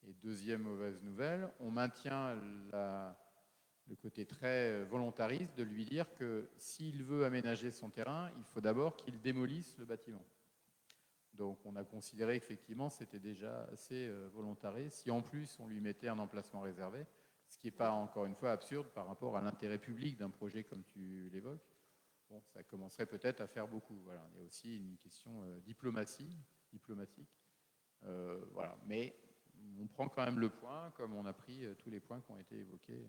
Et deuxième mauvaise nouvelle, on maintient le côté très volontariste de lui dire que s'il veut aménager son terrain, il faut d'abord qu'il démolisse le bâtiment. Donc on a considéré qu'effectivement c'était déjà assez volontariste. Si en plus on lui mettait un emplacement réservé, ce qui n'est pas encore une fois absurde par rapport à l'intérêt public d'un projet comme tu l'évoques, bon, ça commencerait peut-être à faire beaucoup. Voilà. Il y a aussi une question diplomatique. Voilà. Mais on prend quand même le point, comme on a pris tous les points qui ont été évoqués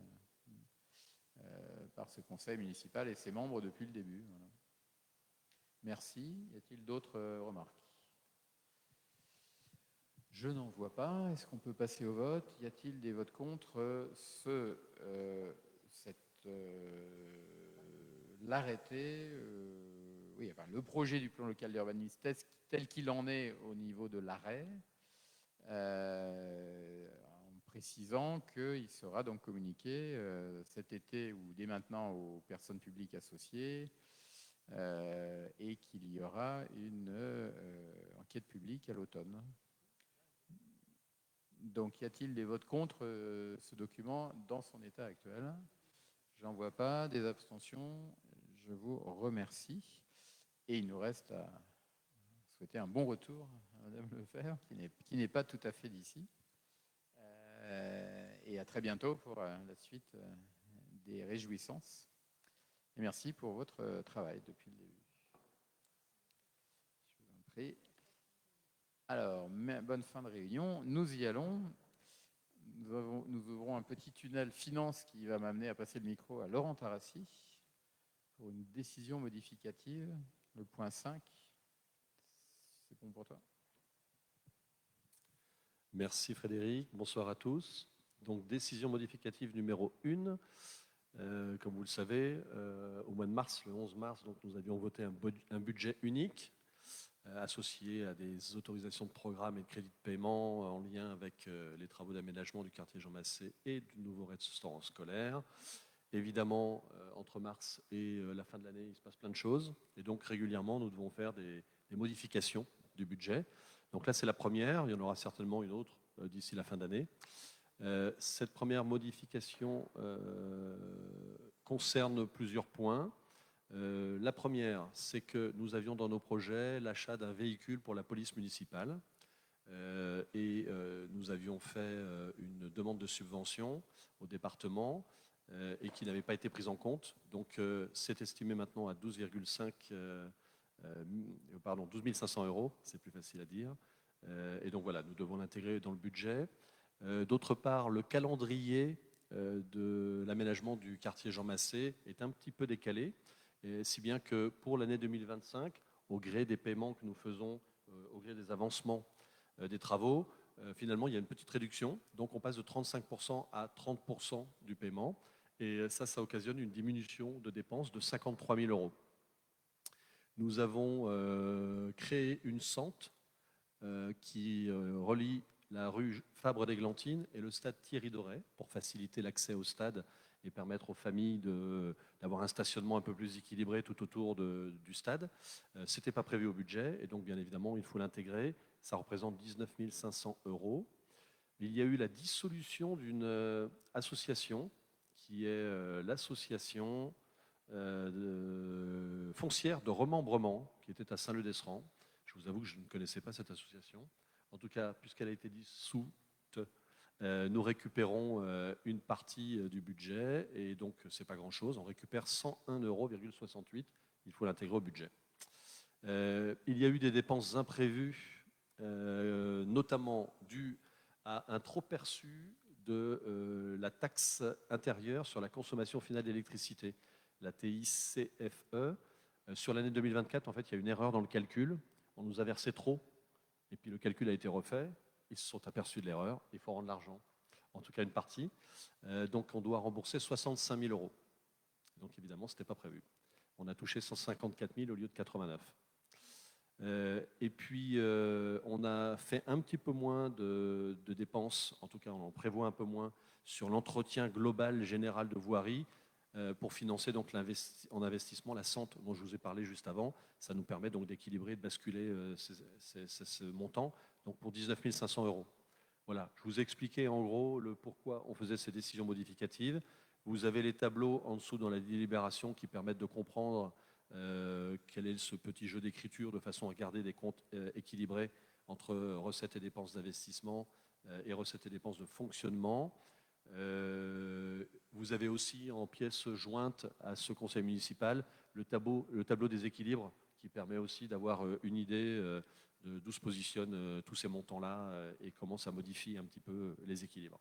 par ce conseil municipal et ses membres depuis le début. Voilà. Merci. Y a-t-il d'autres remarques? Je n'en vois pas. Est-ce qu'on peut passer au vote? Y a-t-il des votes contre l'arrêté oui, enfin, le projet du plan local d'urbanisme tel qu'il en est au niveau de l'arrêt, en précisant qu'il sera donc communiqué cet été ou dès maintenant aux personnes publiques associées et qu'il y aura une enquête publique à l'automne. Donc, y a-t-il des votes contre ce document dans son état actuel? J'en vois pas. Des abstentions? Je vous remercie. Et il nous reste à souhaiter un bon retour à Madame Lefebvre, qui n'est pas tout à fait d'ici. Et à très bientôt pour la suite des réjouissances. Et merci pour votre travail depuis le début. Je vous en prie. Alors, bonne fin de réunion. Nous y allons. Nous ouvrons un petit tunnel finance qui va m'amener à passer le micro à Laurent Tarassi pour une décision modificative, le point 5. C'est bon pour toi? Merci Frédéric, bonsoir à tous. Donc décision modificative numéro 1. Comme vous le savez, au mois de mars, le 11 mars, donc, nous avions voté un budget unique associé à des autorisations de programme et de crédits de paiement en lien avec les travaux d'aménagement du quartier Jean Massé et du nouveau restaurant scolaire. Évidemment, entre mars et la fin de l'année, il se passe plein de choses. Et donc régulièrement, nous devons faire des modifications du budget. Donc là, c'est la première. Il y en aura certainement une autre d'ici la fin d'année. Cette première modification concerne plusieurs points. La première, c'est que nous avions dans nos projets l'achat d'un véhicule pour la police municipale. Nous avions fait une demande de subvention au département et qui n'avait pas été prise en compte. Donc, c'est estimé maintenant à 12 500 euros, c'est plus facile à dire. Et donc voilà, nous devons l'intégrer dans le budget. D'autre part, le calendrier de l'aménagement du quartier Jean Massé est un petit peu décalé, et si bien que pour l'année 2025, au gré des paiements que nous faisons, au gré des avancements des travaux, finalement, il y a une petite réduction. Donc, on passe de 35% à 30% du paiement. Et ça occasionne une diminution de dépenses de 53 000 euros. Nous avons créé une sente qui relie la rue Fabre-d'Églantine et le stade Thierry Doret pour faciliter l'accès au stade et permettre aux familles d'avoir un stationnement un peu plus équilibré tout autour du stade. Ce n'était pas prévu au budget et donc bien évidemment il faut l'intégrer. Ça représente 19 500 euros. Il y a eu la dissolution d'une association qui est l'association foncière de remembrement qui était à Saint-Leu-d'Esserand. Je vous avoue que je ne connaissais pas cette association. En tout cas, puisqu'elle a été dissoute, nous récupérons une partie du budget et donc ce n'est pas grand-chose. On récupère 101,68 euros. Il faut l'intégrer au budget. Il y a eu des dépenses imprévues, notamment dues à un trop perçu de la taxe intérieure sur la consommation finale d'électricité, la TICFE. Sur l'année 2024, en fait, il y a une erreur dans le calcul. On nous a versé trop, et puis le calcul a été refait. Ils se sont aperçus de l'erreur. Il faut rendre l'argent, en tout cas une partie. Donc, on doit rembourser 65 000 euros. Donc, évidemment, ce n'était pas prévu. On a touché 154 000 au lieu de 89. Et puis, on a fait un petit peu moins de dépenses, en tout cas, on en prévoit un peu moins sur l'entretien global général de voirie pour financer donc en investissement la sente dont je vous ai parlé juste avant. Ça nous permet donc d'équilibrer, de basculer ce montant, donc pour 19 500 euros. Voilà, je vous ai expliqué en gros le pourquoi on faisait ces décisions modificatives. Vous avez les tableaux en dessous dans la délibération qui permettent de comprendre quel est ce petit jeu d'écriture de façon à garder des comptes équilibrés entre recettes et dépenses d'investissement et recettes et dépenses de fonctionnement. Vous avez aussi en pièce jointe à ce conseil municipal le tableau des équilibres qui permet aussi d'avoir une idée d'où se positionnent tous ces montants-là et comment ça modifie un petit peu les équilibres.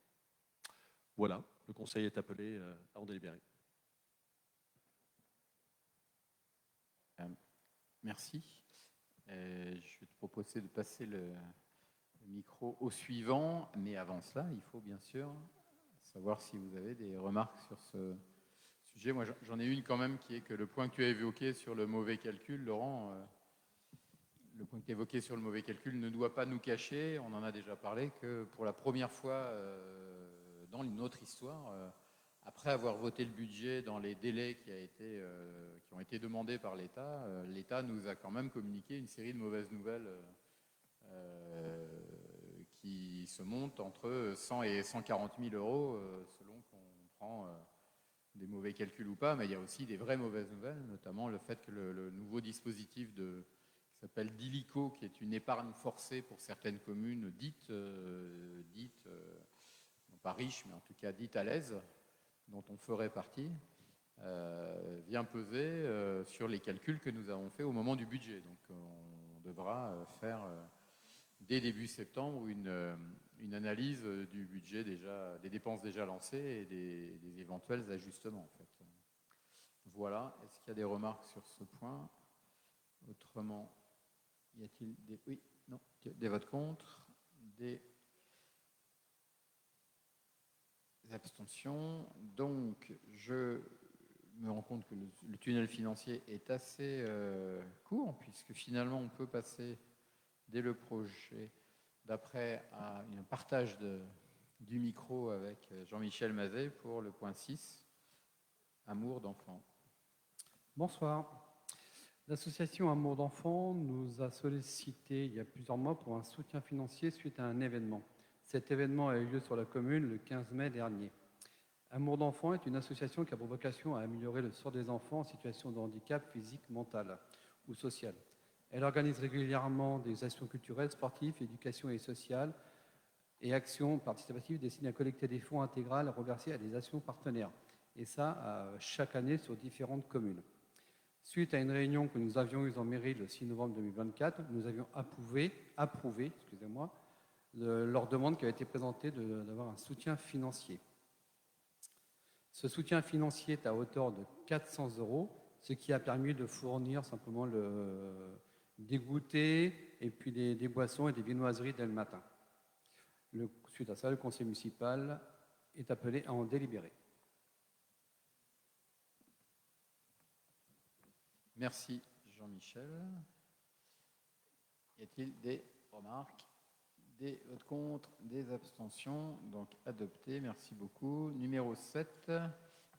Voilà, le conseil est appelé à en délibérer. Merci. Je vais te proposer de passer le micro au suivant, mais avant cela, il faut bien sûr savoir si vous avez des remarques sur ce sujet. Moi, j'en ai une quand même qui est que le point que tu as évoqué sur le mauvais calcul, Laurent, le point que tu as évoqué sur le mauvais calcul ne doit pas nous cacher, on en a déjà parlé, que pour la première fois dans notre histoire, après avoir voté le budget dans les délais qui ont été demandés par l'État, l'État nous a quand même communiqué une série de mauvaises nouvelles qui se montent entre 100 et 140 000 euros selon qu'on prend des mauvais calculs ou pas. Mais il y a aussi des vraies mauvaises nouvelles, notamment le fait que le nouveau dispositif qui s'appelle d'Illico, qui est une épargne forcée pour certaines communes dites non pas riches, mais en tout cas dites à l'aise, dont on ferait partie, vient peser sur les calculs que nous avons faits au moment du budget. Donc on devra faire dès début septembre une analyse du budget des dépenses déjà lancées et des éventuels ajustements. En fait. Voilà, est-ce qu'il y a des remarques sur ce point? Autrement, y a-t-il des... Oui, non, des votes contre, des abstentions. Donc, je me rends compte que le tunnel financier est assez court, puisque finalement, on peut passer dès le projet d'après à un partage du micro avec Jean-Michel Mazet pour le point 6, Amour d'enfant. Bonsoir. L'association Amour d'enfant nous a sollicité il y a plusieurs mois pour un soutien financier suite à un événement. Cet événement a eu lieu sur la commune le 15 mai dernier. Amour d'enfant est une association qui a pour vocation à améliorer le sort des enfants en situation de handicap physique, mental ou social. Elle organise régulièrement des actions culturelles, sportives, éducation et sociales et actions participatives destinées à collecter des fonds intégrales reversés à des actions partenaires. Et ça, chaque année sur différentes communes. Suite à une réunion que nous avions eue en mairie le 6 novembre 2024, nous avions approuvé leur demande qui a été présentée d'avoir un soutien financier. Ce soutien financier est à hauteur de 400 €, ce qui a permis de fournir simplement des goûters et puis des boissons et des viennoiseries dès le matin. Suite à ça, le conseil municipal est appelé à en délibérer. Merci Jean-Michel. Y a-t-il des remarques, des votes contre, des abstentions? Donc adopté, merci beaucoup. Numéro 7,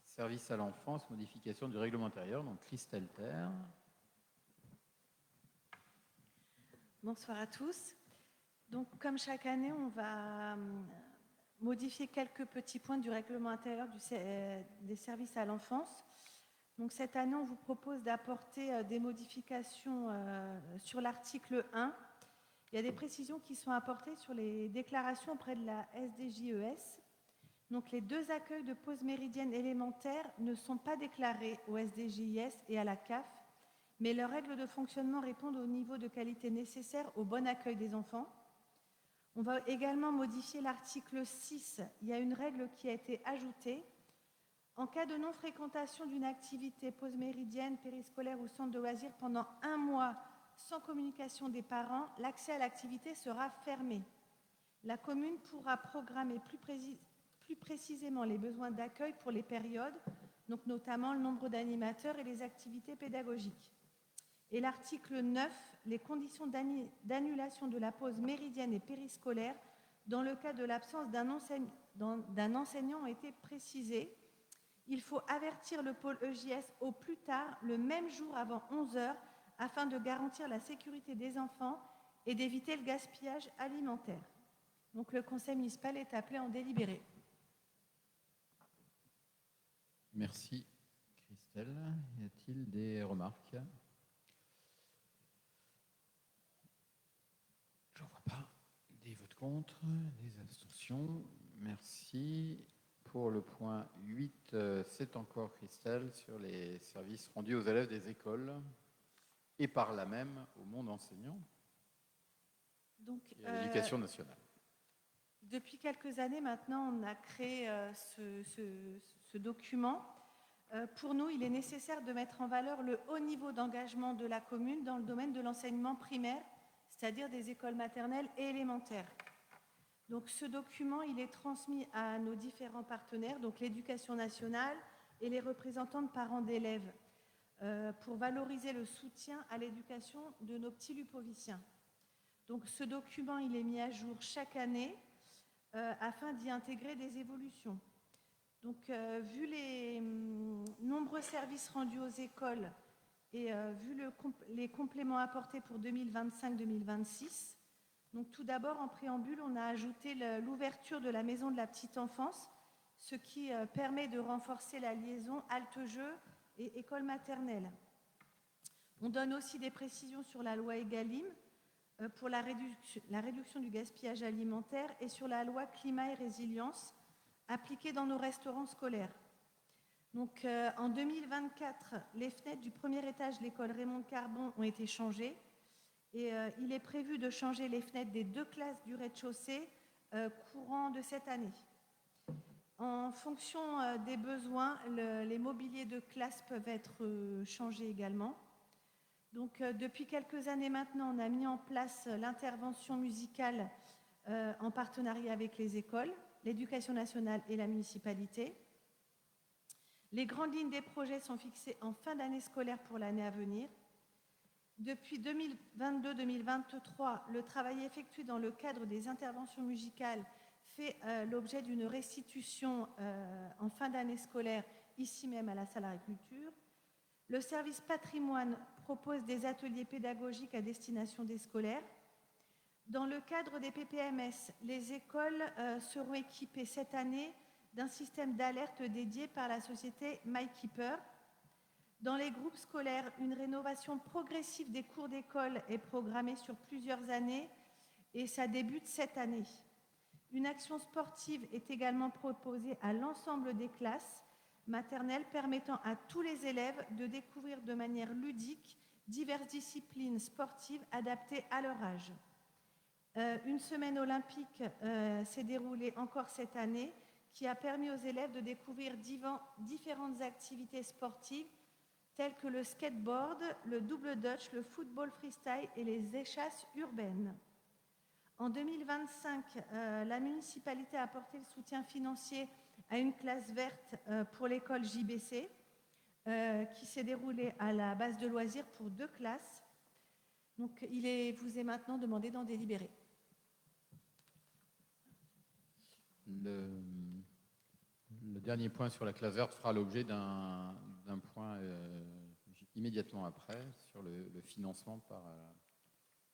service à l'enfance, modification du règlement intérieur. Donc Christelle Terre. Bonsoir à tous. Donc, comme chaque année, on va modifier quelques petits points du règlement intérieur des services à l'enfance. Donc, cette année, on vous propose d'apporter des modifications sur l'article 1. Il y a des précisions qui sont apportées sur les déclarations auprès de la SDJES. Donc, les 2 accueils de pause méridienne élémentaire ne sont pas déclarés au SDJIS et à la CAF, mais leurs règles de fonctionnement répondent au niveau de qualité nécessaire au bon accueil des enfants. On va également modifier l'article 6. Il y a une règle qui a été ajoutée. En cas de non-fréquentation d'une activité pause méridienne, périscolaire ou centre de loisirs pendant 1 mois sans communication des parents, l'accès à l'activité sera fermé. La commune pourra programmer plus précisément les besoins d'accueil pour les périodes, donc notamment le nombre d'animateurs et les activités pédagogiques. Et l'article 9, les conditions d'annulation de la pause méridienne et périscolaire dans le cas de l'absence d'un enseignant ont été précisées. Il faut avertir le pôle EJS au plus tard le même jour avant 11 h afin de garantir la sécurité des enfants et d'éviter le gaspillage alimentaire. Donc le conseil municipal est appelé à en délibérer. Merci Christelle. Y a-t-il des remarques? Je ne vois pas. Des votes contre, des abstentions. Merci. Pour le point 8, c'est encore Christelle sur les services rendus aux élèves des écoles et par là même au monde enseignant et à l'éducation nationale. Depuis quelques années maintenant, on a créé ce document. Pour nous, il est nécessaire de mettre en valeur le haut niveau d'engagement de la commune dans le domaine de l'enseignement primaire, c'est-à-dire des écoles maternelles et élémentaires. Donc, ce document, il est transmis à nos différents partenaires, donc l'Éducation nationale et les représentants de parents d'élèves, pour valoriser le soutien à l'éducation de nos petits lupoviciens. Donc, ce document, il est mis à jour chaque année afin d'y intégrer des évolutions. Donc, vu les nombreux services rendus aux écoles et vu les compléments apportés pour 2025-2026, donc tout d'abord, en préambule, on a ajouté l'ouverture de la maison de la petite enfance, ce qui permet de renforcer la liaison halte-jeu et école maternelle. On donne aussi des précisions sur la loi Egalim pour la réduction du gaspillage alimentaire et sur la loi Climat et Résilience appliquée dans nos restaurants scolaires. Donc, en 2024, les fenêtres du premier étage de l'école Raymond Carbon ont été changées. Et il est prévu de changer les fenêtres des 2 classes du rez-de-chaussée courant de cette année. En fonction des besoins, les mobiliers de classe peuvent être changés également. Donc, depuis quelques années maintenant, on a mis en place l'intervention musicale en partenariat avec les écoles, l'Éducation nationale et la municipalité. Les grandes lignes des projets sont fixées en fin d'année scolaire pour l'année à venir. Depuis 2022-2023, le travail effectué dans le cadre des interventions musicales fait l'objet d'une restitution en fin d'année scolaire, ici même à la salle agriculture. Le service patrimoine propose des ateliers pédagogiques à destination des scolaires. Dans le cadre des PPMS, les écoles seront équipées cette année d'un système d'alerte dédié par la société MyKeeper. Dans les groupes scolaires, une rénovation progressive des cours d'école est programmée sur plusieurs années et ça débute cette année. Une action sportive est également proposée à l'ensemble des classes maternelles, permettant à tous les élèves de découvrir de manière ludique diverses disciplines sportives adaptées à leur âge. Une semaine olympique s'est déroulée encore cette année, qui a permis aux élèves de découvrir différentes activités sportives telles que le skateboard, le double dutch, le football freestyle et les échasses urbaines. En 2025, la municipalité a apporté le soutien financier à une classe verte pour l'école JBC, qui s'est déroulée à la base de loisirs pour 2 classes. Donc, vous est maintenant demandé d'en délibérer. Le dernier point sur la classe verte fera l'objet d'un point immédiatement après sur le financement par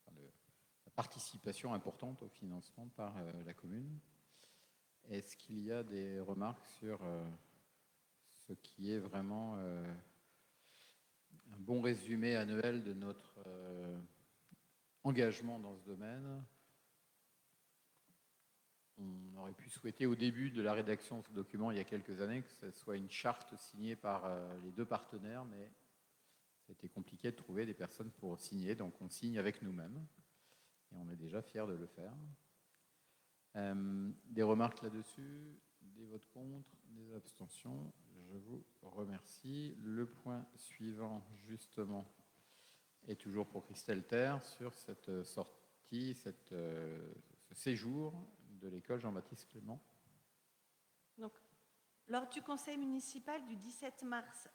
la participation importante au financement par la commune. Est-ce qu'il y a des remarques sur ce qui est vraiment un bon résumé annuel de notre engagement dans ce domaine? On aurait pu souhaiter au début de la rédaction de ce document il y a quelques années que ce soit une charte signée par les 2 partenaires, mais ça a été compliqué de trouver des personnes pour signer, donc on signe avec nous-mêmes et on est déjà fiers de le faire. Des remarques là-dessus, des votes contre, des abstentions, je vous remercie. Le point suivant, justement, est toujours pour Christelle Terre sur cette sortie, ce séjour de l'école Jean-Baptiste Clément. Donc, lors du conseil municipal du 17 mars,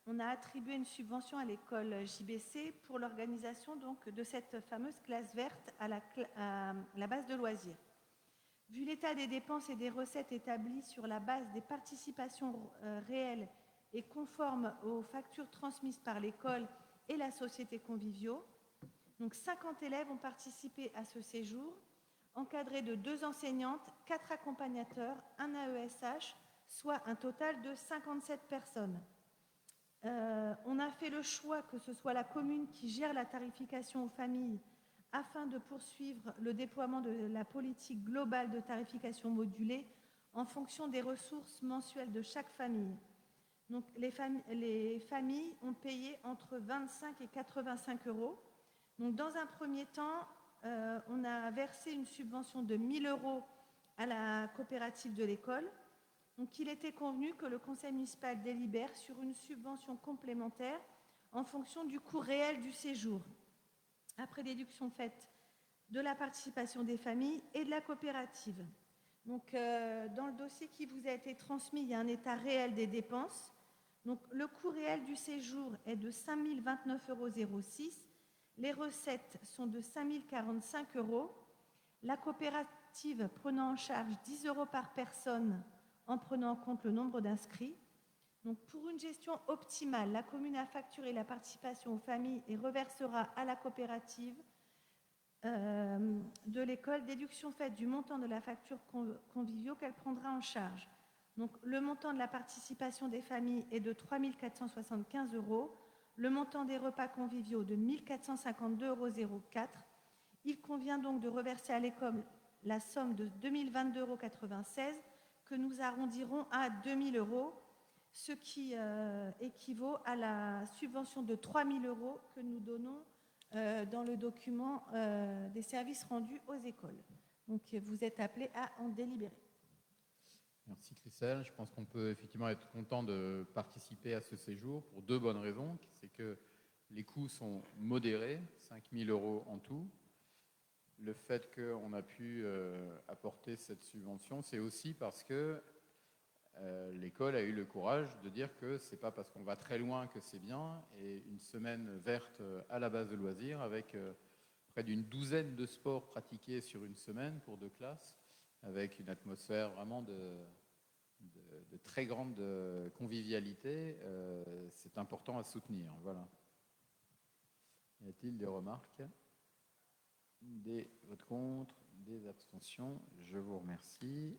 on a attribué une subvention à l'école JBC pour l'organisation donc de cette fameuse classe verte à la base de loisirs. Vu l'état des dépenses et des recettes établies sur la base des participations réelles et conformes aux factures transmises par l'école et la société Convivio, donc 50 élèves ont participé à ce séjour, encadrés de 2 enseignantes, 4 accompagnateurs, un AESH, soit un total de 57 personnes. On a fait le choix que ce soit la commune qui gère la tarification aux familles afin de poursuivre le déploiement de la politique globale de tarification modulée en fonction des ressources mensuelles de chaque famille. Donc, les familles ont payé entre 25 et 85 euros. Donc, dans un premier temps, on a versé une subvention de 1 000 euros à la coopérative de l'école. Donc, il était convenu que le conseil municipal délibère sur une subvention complémentaire en fonction du coût réel du séjour, après déduction faite de la participation des familles et de la coopérative. Donc, dans le dossier qui vous a été transmis, il y a un état réel des dépenses. Donc, le coût réel du séjour est de 5 029,06 euros. Les recettes sont de 5 045 euros. La coopérative prenant en charge 10 euros par personne en prenant en compte le nombre d'inscrits. Donc, pour une gestion optimale, la commune a facturé la participation aux familles et reversera à la coopérative de l'école déduction faite du montant de la facture Convivio qu'elle prendra en charge. Donc, le montant de la participation des familles est de 3 475 euros, le montant des repas conviviaux de 1 452,04 euros. Il convient donc de reverser à l'école la somme de 2 022,96 euros que nous arrondirons à 2 000 euros, ce qui équivaut à la subvention de 3 000 euros que nous donnons dans le document des services rendus aux écoles. Donc, vous êtes appelés à en délibérer. Merci Christelle. Je pense qu'on peut effectivement être content de participer à ce séjour pour 2 bonnes raisons. C'est que les coûts sont modérés, 5 000 euros en tout. Le fait qu'on a pu apporter cette subvention, c'est aussi parce que l'école a eu le courage de dire que ce n'est pas parce qu'on va très loin que c'est bien. Et une semaine verte à la base de loisirs avec près d'une douzaine de sports pratiqués sur une semaine pour 2 classes, avec une atmosphère vraiment de très grande convivialité, c'est important à soutenir. Voilà. Y a-t-il des remarques? Des votes contre, des abstentions? Je vous remercie.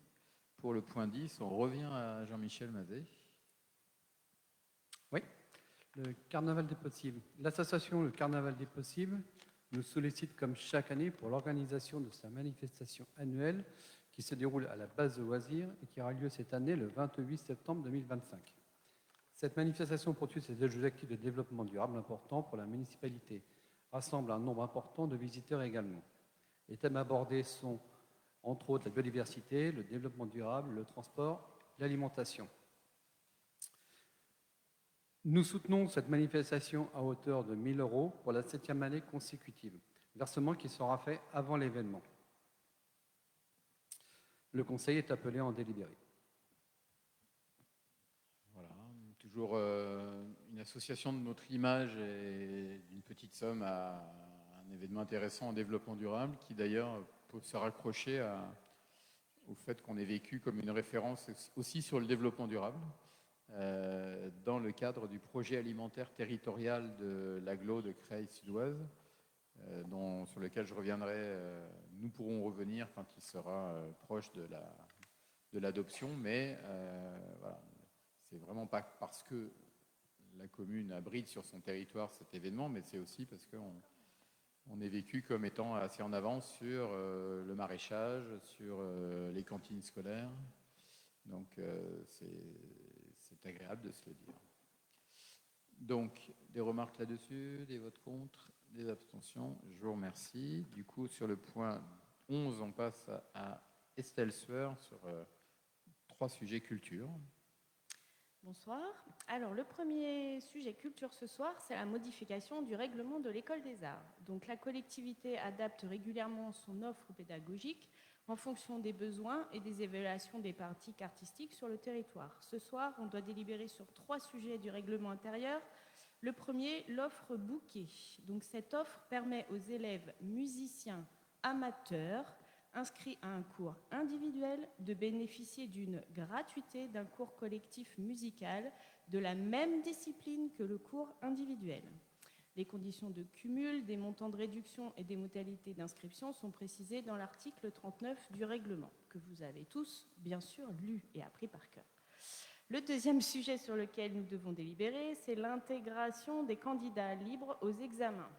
pour le point 10, on revient à Jean-Michel Mazet. Oui, le Carnaval des possibles. L'association Le Carnaval des possibles nous sollicite comme chaque année pour l'organisation de sa manifestation annuelle qui se déroule à la base de loisirs et qui aura lieu cette année le 28 septembre 2025. Cette manifestation poursuit ses objectifs de développement durable importants pour la municipalité, rassemble un nombre important de visiteurs également. Les thèmes abordés sont entre autres la biodiversité, le développement durable, le transport, l'alimentation. Nous soutenons cette manifestation à hauteur de 1 000 € pour la 7e année consécutive, versement qui sera fait avant l'événement. Le Conseil est appelé à en délibérer. Voilà, toujours une association de notre image et d'une petite somme à un événement intéressant en développement durable qui d'ailleurs peut se raccrocher au fait qu'on est vécu comme une référence aussi sur le développement durable dans le cadre du projet alimentaire territorial de l'agglo de Creil-Sud-Ouest, sur lequel je reviendrai, nous pourrons revenir quand il sera proche de l'adoption, mais voilà, c'est vraiment pas parce que la commune abrite sur son territoire cet événement, mais c'est aussi parce qu'on est vécu comme étant assez en avance sur le maraîchage, sur les cantines scolaires. Donc, c'est agréable de se le dire. Donc, des remarques là-dessus, des votes contre, des abstentions. Je vous remercie. Du coup, sur le point 11, on passe à Estelle Sueur sur 3 sujets culture. Bonsoir. Alors, le premier sujet culture ce soir, c'est la modification du règlement de l'École des Arts. Donc, la collectivité adapte régulièrement son offre pédagogique en fonction des besoins et des évaluations des pratiques artistiques sur le territoire. Ce soir, on doit délibérer sur 3 sujets du règlement intérieur. Le premier, l'offre bouquet. Donc, cette offre permet aux élèves musiciens amateurs inscrits à un cours individuel de bénéficier d'une gratuité d'un cours collectif musical de la même discipline que le cours individuel. Les conditions de cumul, des montants de réduction et des modalités d'inscription sont précisées dans l'article 39 du règlement, que vous avez tous, bien sûr, lu et appris par cœur. Le deuxième sujet sur lequel nous devons délibérer, c'est l'intégration des candidats libres aux examens.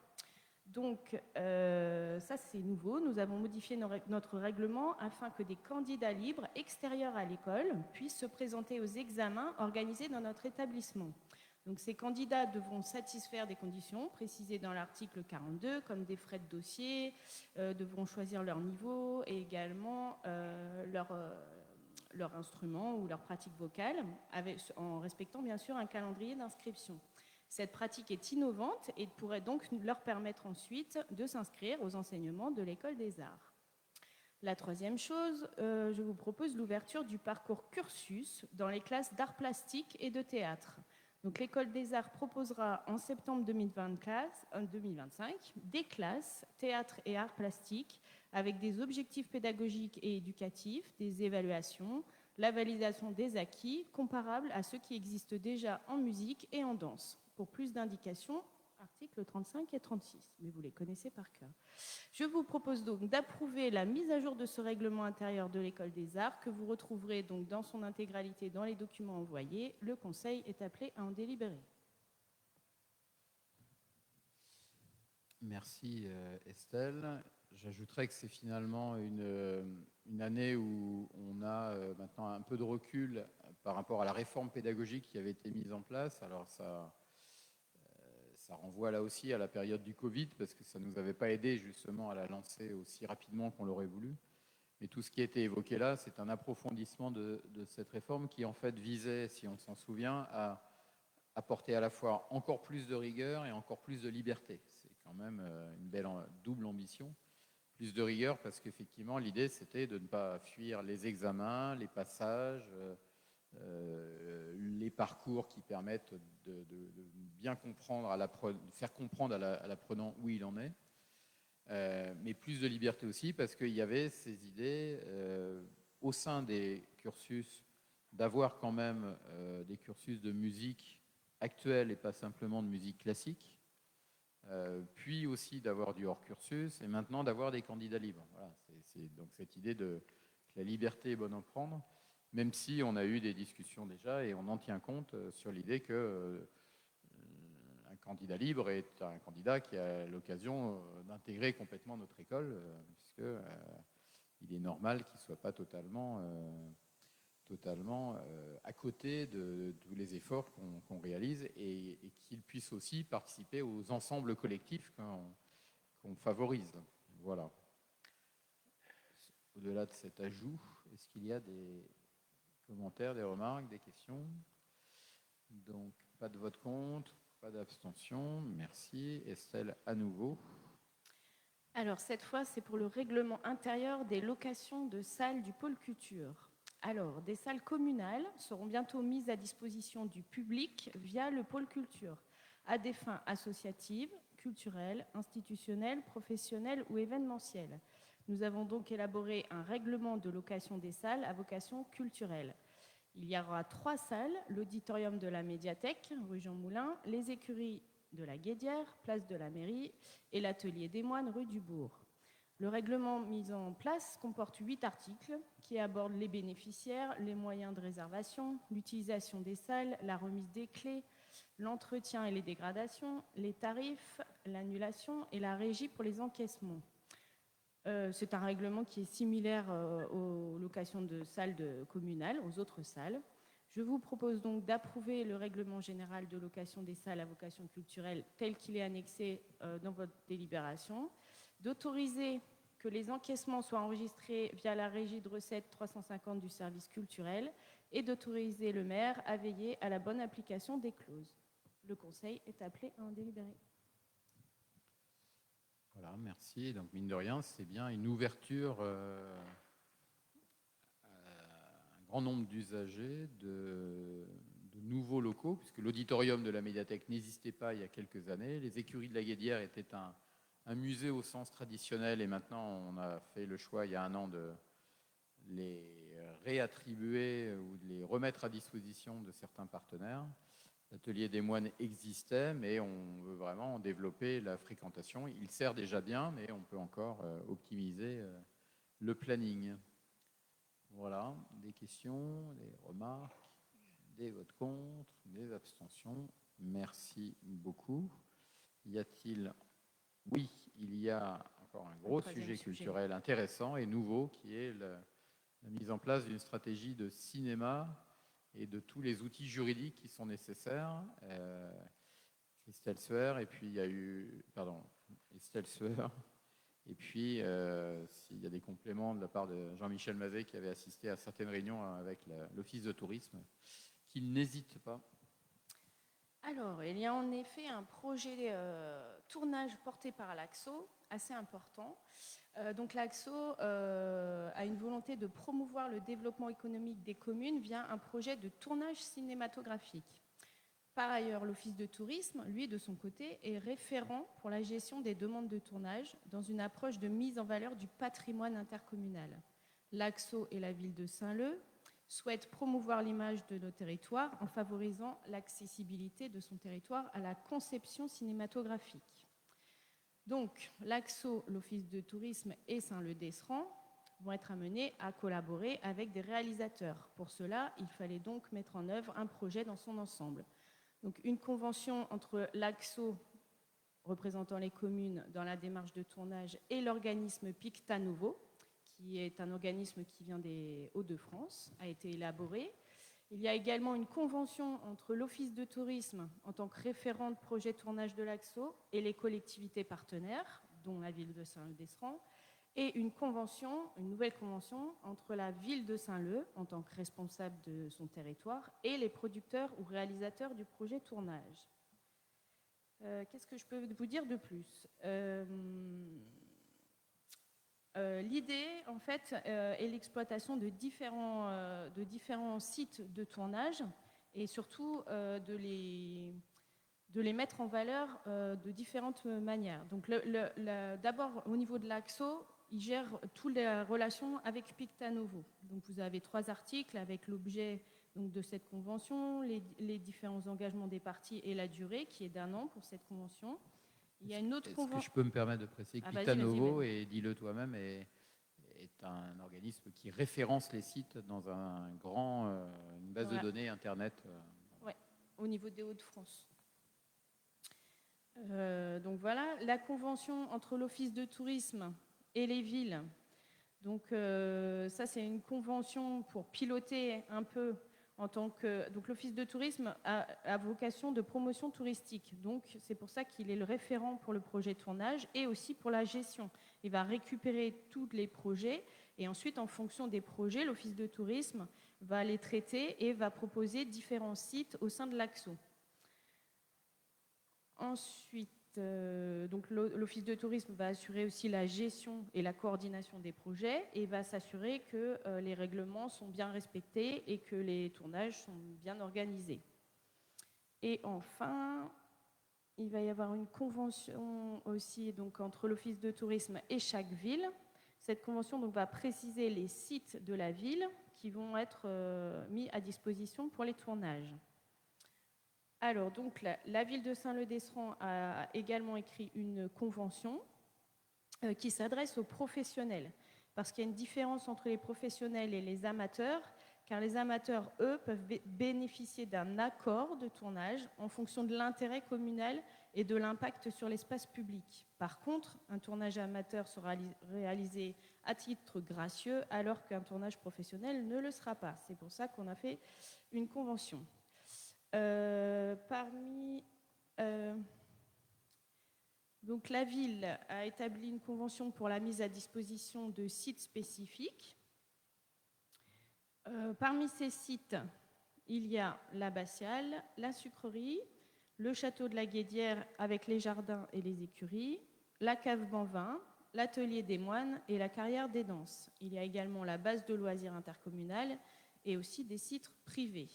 Donc, ça c'est nouveau, nous avons modifié notre règlement afin que des candidats libres extérieurs à l'école puissent se présenter aux examens organisés dans notre établissement. Donc, ces candidats devront satisfaire des conditions précisées dans l'article 42, comme des frais de dossier, devront choisir leur niveau et également leur instrument ou leur pratique vocale, en respectant bien sûr un calendrier d'inscription. Cette pratique est innovante et pourrait donc leur permettre ensuite de s'inscrire aux enseignements de l'École des Arts. La troisième chose, je vous propose l'ouverture du parcours cursus dans les classes d'art plastique et de théâtre. Donc, l'École des Arts proposera en septembre 2025 des classes théâtre et arts plastiques avec des objectifs pédagogiques et éducatifs, des évaluations, la validation des acquis comparables à ceux qui existent déjà en musique et en danse. Pour plus d'indications, articles 35 et 36, mais vous les connaissez par cœur. Je vous propose donc d'approuver la mise à jour de ce règlement intérieur de l'École des Arts que vous retrouverez donc dans son intégralité dans les documents envoyés. Le Conseil est appelé à en délibérer. Merci Estelle. J'ajouterais que c'est finalement une année où on a maintenant un peu de recul par rapport à la réforme pédagogique qui avait été mise en place. Alors ça renvoie là aussi à la période du Covid parce que ça ne nous avait pas aidé justement à la lancer aussi rapidement qu'on l'aurait voulu. Mais tout ce qui a été évoqué là, c'est un approfondissement de cette réforme qui en fait visait, si on s'en souvient, à apporter à la fois encore plus de rigueur et encore plus de liberté. C'est quand même une belle double ambition. Plus de rigueur parce qu'effectivement, l'idée, c'était de ne pas fuir les examens, les passages, les parcours qui permettent de bien comprendre, de faire comprendre à l'apprenant où il en est. Mais plus de liberté aussi parce qu'il y avait ces idées au sein des cursus d'avoir quand même des cursus de musique actuelle et pas simplement de musique classique, puis aussi d'avoir du hors-cursus et maintenant d'avoir des candidats libres. Voilà, c'est donc cette idée que la liberté est bonne à prendre. même si on a eu des discussions déjà et on en tient compte sur l'idée que un candidat libre est un candidat qui a l'occasion d'intégrer complètement notre école, puisque il est normal qu'il ne soit pas totalement à côté de tous les efforts qu'on réalise et qu'il puisse aussi participer aux ensembles collectifs qu'on favorise. Voilà. Au-delà de cet ajout, est-ce qu'il y a des commentaires, des remarques, des questions? Donc, pas de vote contre, pas d'abstention. Merci. Estelle, à nouveau. Alors, cette fois, c'est pour le règlement intérieur des locations de salles du pôle culture. Alors, des salles communales seront bientôt mises à disposition du public via le pôle culture, à des fins associatives, culturelles, institutionnelles, professionnelles ou événementielles. Nous avons donc élaboré un règlement de location des salles à vocation culturelle. Il y aura 3 salles, l'auditorium de la médiathèque, rue Jean Moulin, les écuries de la Guédière, place de la mairie, et l'atelier des moines, rue du Bourg. Le règlement mis en place comporte 8 articles qui abordent les bénéficiaires, les moyens de réservation, l'utilisation des salles, la remise des clés, l'entretien et les dégradations, les tarifs, l'annulation et la régie pour les encaissements. C'est un règlement qui est similaire aux locations de salles communales, aux autres salles. Je vous propose donc d'approuver le règlement général de location des salles à vocation culturelle tel qu'il est annexé dans votre délibération, d'autoriser que les encaissements soient enregistrés via la régie de recettes 350 du service culturel et d'autoriser le maire à veiller à la bonne application des clauses. Le Conseil est appelé à en délibérer. Voilà, merci. Donc, mine de rien, c'est bien une ouverture à un grand nombre d'usagers de nouveaux locaux, puisque l'auditorium de la médiathèque n'existait pas il y a quelques années. Les écuries de la Guédière étaient un musée au sens traditionnel, et maintenant, on a fait le choix, il y a un an, de les réattribuer ou de les remettre à disposition de certains partenaires. L'atelier des moines existait, mais on veut vraiment développer la fréquentation. Il sert déjà bien, mais on peut encore optimiser le planning. Voilà, des questions, des remarques, des votes contre, des abstentions. Merci beaucoup. Y a-t-il... Oui, il y a encore un gros sujet culturel intéressant et nouveau, qui est la mise en place d'une stratégie de cinéma et de tous les outils juridiques qui sont nécessaires. Estelle Sueur, et puis il y a eu... Pardon, Estelle Sueur. Et puis, s'il y a des compléments de la part de Jean-Michel Mazet, qui avait assisté à certaines réunions avec l'Office de tourisme, qu'il n'hésite pas. Alors, il y a en effet un projet tournage porté par l'AXO, assez important. Donc l'AXO a une volonté de promouvoir le développement économique des communes via un projet de tournage cinématographique. Par ailleurs, l'Office de tourisme, lui, de son côté, est référent pour la gestion des demandes de tournage dans une approche de mise en valeur du patrimoine intercommunal. L'AXO et la ville de Saint-Leu souhaitent promouvoir l'image de nos territoires en favorisant l'accessibilité de son territoire à la conception cinématographique. Donc, l'AXO, l'Office de tourisme et Saint-Leu-d'Esserand vont être amenés à collaborer avec des réalisateurs. Pour cela, il fallait donc mettre en œuvre un projet dans son ensemble. Donc, une convention entre l'AXO, représentant les communes dans la démarche de tournage, et l'organisme Picta Novo, qui est un organisme qui vient des Hauts-de-France, a été élaborée. Il y a également une convention entre l'Office de tourisme, en tant que référent de projet de tournage de l'AXO, et les collectivités partenaires, dont la ville de Saint-Leu-d'Esserand, et une nouvelle convention entre la ville de Saint-Leu, en tant que responsable de son territoire, et les producteurs ou réalisateurs du projet tournage. Qu'est-ce que je peux vous dire de plus ? L'idée, en fait, est l'exploitation de différents sites de tournage et surtout de les mettre en valeur de différentes manières. Donc, d'abord, au niveau de l'AXO, il gère toutes les relations avec Picta Novo. Donc, vous avez 3 articles avec l'objet de cette convention, les différents engagements des parties et la durée qui est d'1 an pour cette convention. Il y a une autre convention. Est-ce que je peux me permettre de préciser que Picta Novo, et dis-le toi-même, est un organisme qui référence les sites dans une base de Voilà. données Internet. Au niveau des Hauts-de-France. Donc voilà, la convention entre l'Office de tourisme et les villes. Donc ça, c'est une convention pour piloter un peu en tant que... Donc l'Office de tourisme a vocation de promotion touristique. Donc c'est pour ça qu'il est le référent pour le projet tournage et aussi pour la gestion. Il va récupérer tous les projets et ensuite, en fonction des projets, l'Office de tourisme va les traiter et va proposer différents sites au sein de l'AXO. Ensuite, donc l'Office de tourisme va assurer aussi la gestion et la coordination des projets et va s'assurer que les règlements sont bien respectés et que les tournages sont bien organisés. Et enfin, il va y avoir une convention aussi donc, entre l'Office de tourisme et chaque ville. Cette convention donc, va préciser les sites de la ville qui vont être mis à disposition pour les tournages. Alors, donc, la ville de Saint-Leu-d'Esserand a également écrit une convention qui s'adresse aux professionnels, parce qu'il y a une différence entre les professionnels et les amateurs, car les amateurs, eux, peuvent bénéficier d'un accord de tournage en fonction de l'intérêt communal et de l'impact sur l'espace public. Par contre, un tournage amateur sera réalisé à titre gracieux, alors qu'un tournage professionnel ne le sera pas. C'est pour ça qu'on a fait une convention. Donc la ville a établi une convention pour la mise à disposition de sites spécifiques. Parmi ces sites, il y a l'abbatiale, la sucrerie, le château de la Guédière avec les jardins et les écuries, la cave Banvin, l'atelier des moines et la carrière des danses. Il y a également la base de loisirs intercommunale et aussi des sites privés.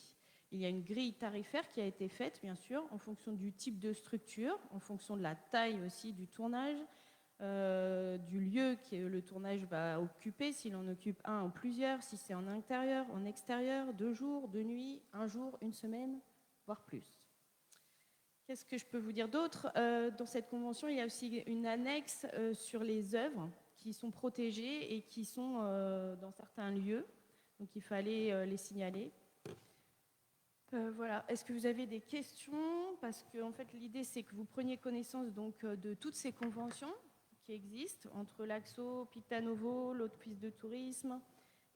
Il y a une grille tarifaire qui a été faite, bien sûr, en fonction du type de structure, en fonction de la taille aussi du tournage, du lieu que le tournage va occuper, s'il en occupe un ou plusieurs, si c'est en intérieur, en extérieur, 2 jours, 2 nuits, 1 jour, 1 semaine, voire plus. Qu'est-ce que je peux vous dire d'autre ? Dans cette convention, il y a aussi une annexe sur les œuvres qui sont protégées et qui sont dans certains lieux. Donc il fallait les signaler. Voilà. Est-ce que vous avez des questions ? Parce que en fait, l'idée, c'est que vous preniez connaissance donc, de toutes ces conventions qui existent entre l'AXO, Pictanovo, l'Office de tourisme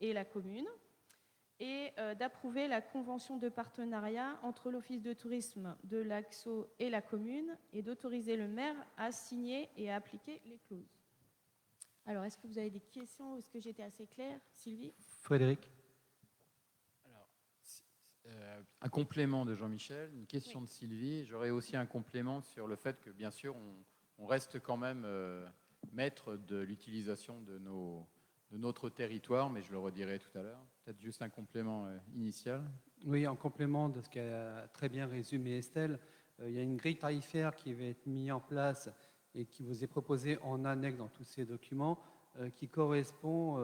et la commune, et d'approuver la convention de partenariat entre l'Office de tourisme de l'AXO et la commune, et d'autoriser le maire à signer et à appliquer les clauses. Alors, est-ce que vous avez des questions ? Est-ce que j'étais assez claire, Sylvie ? Frédéric. Un complément de Jean-Michel, une question de Sylvie. J'aurais aussi un complément sur le fait que, bien sûr, on reste quand même maître de l'utilisation de notre territoire, mais je le redirai tout à l'heure. Peut-être juste un complément initial. Oui, en complément de ce qu'a très bien résumé Estelle, il y a une grille tarifaire qui va être mise en place et qui vous est proposée en annexe dans tous ces documents, qui correspond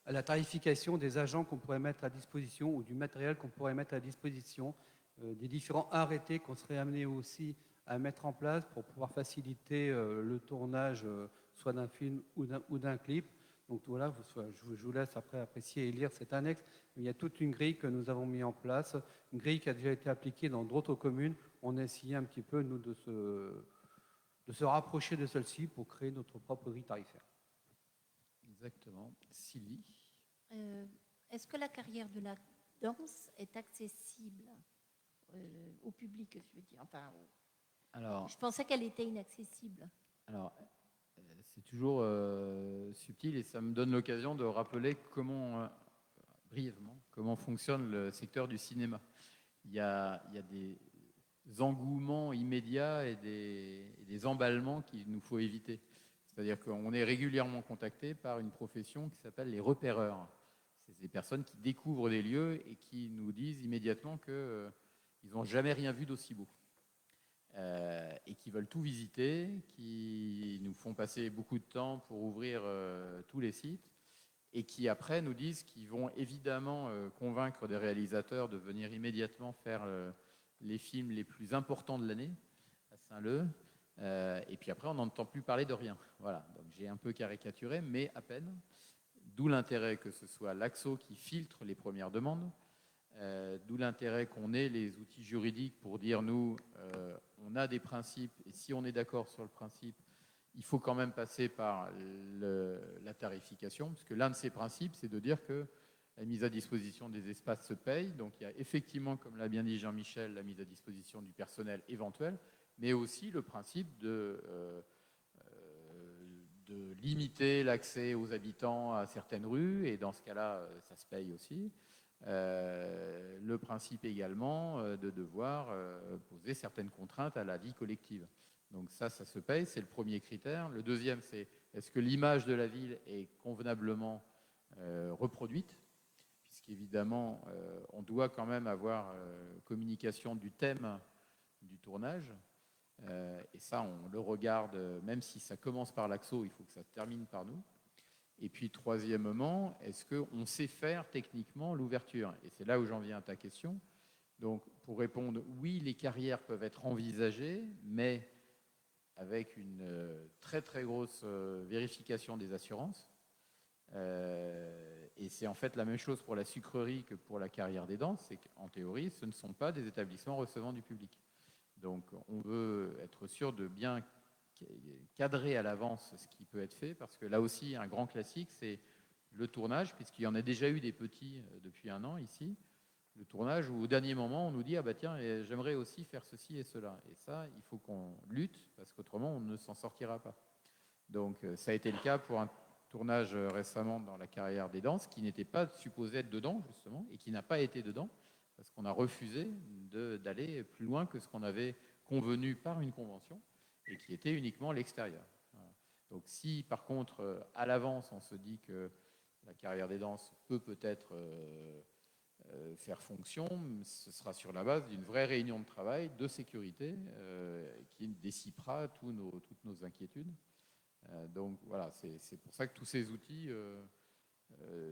à la tarification des agents qu'on pourrait mettre à disposition ou du matériel qu'on pourrait mettre à disposition, des différents arrêtés qu'on serait amené aussi à mettre en place pour pouvoir faciliter le tournage soit d'un film ou d'un clip. Donc voilà, je vous laisse après apprécier et lire cette annexe. Il y a toute une grille que nous avons mis en place, une grille qui a déjà été appliquée dans d'autres communes. On a essayé un petit peu, nous, de se rapprocher de celle-ci pour créer notre propre grille tarifaire. Exactement. Sylvie. Est-ce que la carrière de la danse est accessible au public, je veux dire, enfin, Alors, je pensais qu'elle était inaccessible. Alors, c'est toujours subtil et ça me donne l'occasion de rappeler brièvement, comment fonctionne le secteur du cinéma. Il y a des engouements immédiats et des emballements qu'il nous faut éviter. C'est-à-dire qu'on est régulièrement contacté par une profession qui s'appelle les repéreurs. C'est des personnes qui découvrent des lieux et qui nous disent immédiatement qu'ils n'ont jamais rien vu d'aussi beau. Et qui veulent tout visiter, qui nous font passer beaucoup de temps pour ouvrir tous les sites et qui après nous disent qu'ils vont évidemment convaincre des réalisateurs de venir immédiatement faire les films les plus importants de l'année à Saint-Leu, Et puis après, on n'entend plus parler de rien. Voilà, donc j'ai un peu caricaturé, mais à peine. D'où l'intérêt que ce soit l'AXO qui filtre les premières demandes. D'où l'intérêt qu'on ait les outils juridiques pour dire, nous, on a des principes, et si on est d'accord sur le principe, il faut quand même passer par la tarification, parce que l'un de ces principes, c'est de dire que la mise à disposition des espaces se paye. Donc il y a effectivement, comme l'a bien dit Jean-Michel, la mise à disposition du personnel éventuel, mais aussi le principe de limiter l'accès aux habitants à certaines rues, et dans ce cas-là, ça se paye aussi. Le principe également de devoir poser certaines contraintes à la vie collective. Donc ça se paye, c'est le premier critère. Le deuxième, c'est est-ce que l'image de la ville est convenablement reproduite, puisqu'évidemment, on doit quand même avoir communication du thème du tournage. Et ça, on le regarde, même si ça commence par l'AXO, il faut que ça termine par nous. Et puis, troisièmement, est-ce qu'on sait faire techniquement l'ouverture? Et c'est là où j'en viens à ta question. Donc, pour répondre, oui, les carrières peuvent être envisagées, mais avec une très, très grosse vérification des assurances. Et c'est en fait la même chose pour la sucrerie que pour la carrière des dents. C'est qu'en théorie, ce ne sont pas des établissements recevant du public. Donc, on veut être sûr de bien cadrer à l'avance ce qui peut être fait, parce que là aussi, un grand classique, c'est le tournage, puisqu'il y en a déjà eu des petits depuis 1 an ici. Le tournage où, au dernier moment, on nous dit « Ah bah tiens, j'aimerais aussi faire ceci et cela ». Et ça, il faut qu'on lutte, parce qu'autrement, on ne s'en sortira pas. Donc, ça a été le cas pour un tournage récemment dans la carrière des danses, qui n'était pas supposé être dedans, justement, et qui n'a pas été dedans, parce qu'on a refusé d'aller plus loin que ce qu'on avait convenu par une convention, et qui était uniquement l'extérieur. Voilà. Donc si, par contre, à l'avance, on se dit que la carrière des danses peut-être faire fonction, ce sera sur la base d'une vraie réunion de travail de sécurité qui dissipera toutes nos inquiétudes. Donc voilà, c'est pour ça que tous ces outils,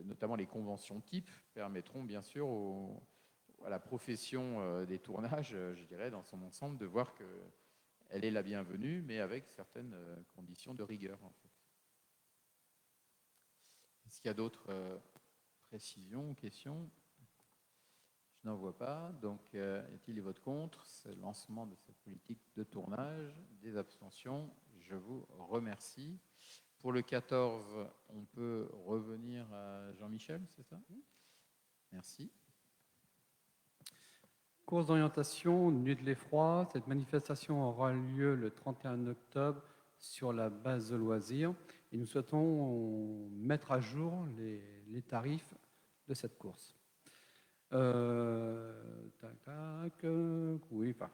notamment les conventions type, permettront bien sûr à la profession des tournages, je dirais, dans son ensemble, de voir qu'elle est la bienvenue, mais avec certaines conditions de rigueur. En fait. Est-ce qu'il y a d'autres précisions ou questions? Je n'en vois pas. Donc, y a-t-il des votes contre? C'est le lancement de cette politique de tournage. Des abstentions? Je vous remercie. Pour le 14, on peut revenir à Jean-Michel, c'est ça? Merci. Course d'orientation, Nuit de l'Effroi. Cette manifestation aura lieu le 31 octobre sur la base de loisirs. Et nous souhaitons mettre à jour les tarifs de cette course. Oui, enfin,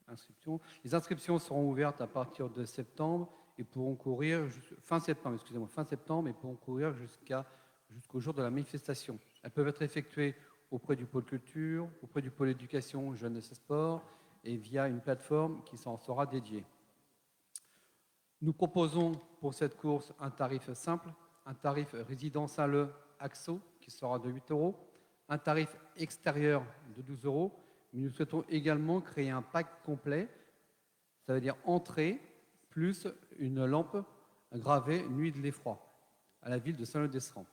inscription. Les inscriptions seront ouvertes à partir de septembre et pourront courir fin septembre et pourront courir jusqu'au jour de la manifestation. Elles peuvent être effectuées auprès du pôle culture, auprès du pôle éducation, jeunesse et sport, et via une plateforme qui s'en sera dédiée. Nous proposons pour cette course un tarif simple, un tarif résident Saint-Leu AXO qui sera de 8 €, un tarif extérieur de 12 €, mais nous souhaitons également créer un pack complet, ça veut dire entrée plus une lampe gravée Nuit de l'Effroi à la ville de Saint-Leu-d'Estran.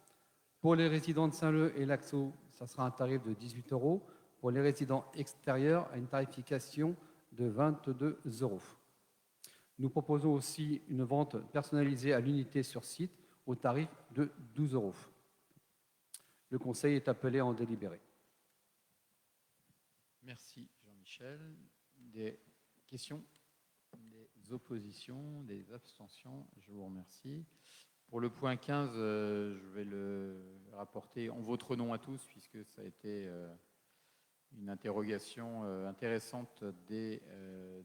Pour les résidents de Saint-Leu et l'AXO, ça sera un tarif de 18 €. Pour les résidents extérieurs, à une tarification de 22 €. Nous proposons aussi une vente personnalisée à l'unité sur site au tarif de 12 €. Le Conseil est appelé à en délibérer. Merci Jean-Michel. Des questions, des oppositions, des abstentions? Je vous remercie. Pour le point 15, je vais le rapporter en votre nom à tous, puisque ça a été une interrogation intéressante des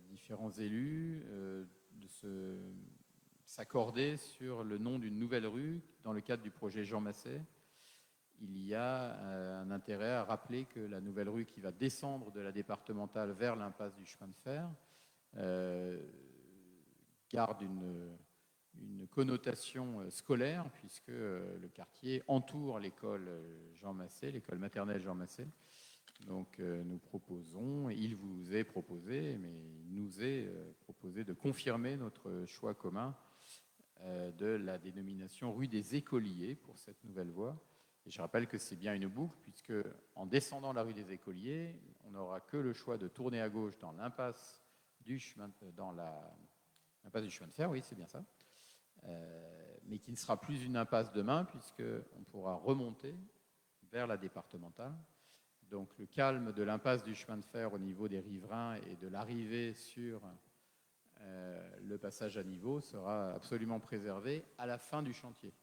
différents élus de s'accorder sur le nom d'une nouvelle rue dans le cadre du projet Jean Massé. Il y a un intérêt à rappeler que la nouvelle rue qui va descendre de la départementale vers l'impasse du chemin de fer garde une connotation scolaire, puisque le quartier entoure l'école Jean Massé, l'école maternelle Jean Massé. Donc nous proposons, il vous est proposé, mais il nous est proposé de confirmer notre choix commun de la dénomination rue des Écoliers pour cette nouvelle voie. Et je rappelle que c'est bien une boucle, puisque en descendant la rue des Écoliers, on n'aura que le choix de tourner à gauche dans l'impasse du chemin, l'impasse du chemin de fer, oui, c'est bien ça, mais qui ne sera plus une impasse demain, puisqu'on pourra remonter vers la départementale. Donc le calme de l'impasse du chemin de fer au niveau des riverains et de l'arrivée sur le passage à niveau sera absolument préservé à la fin du chantier.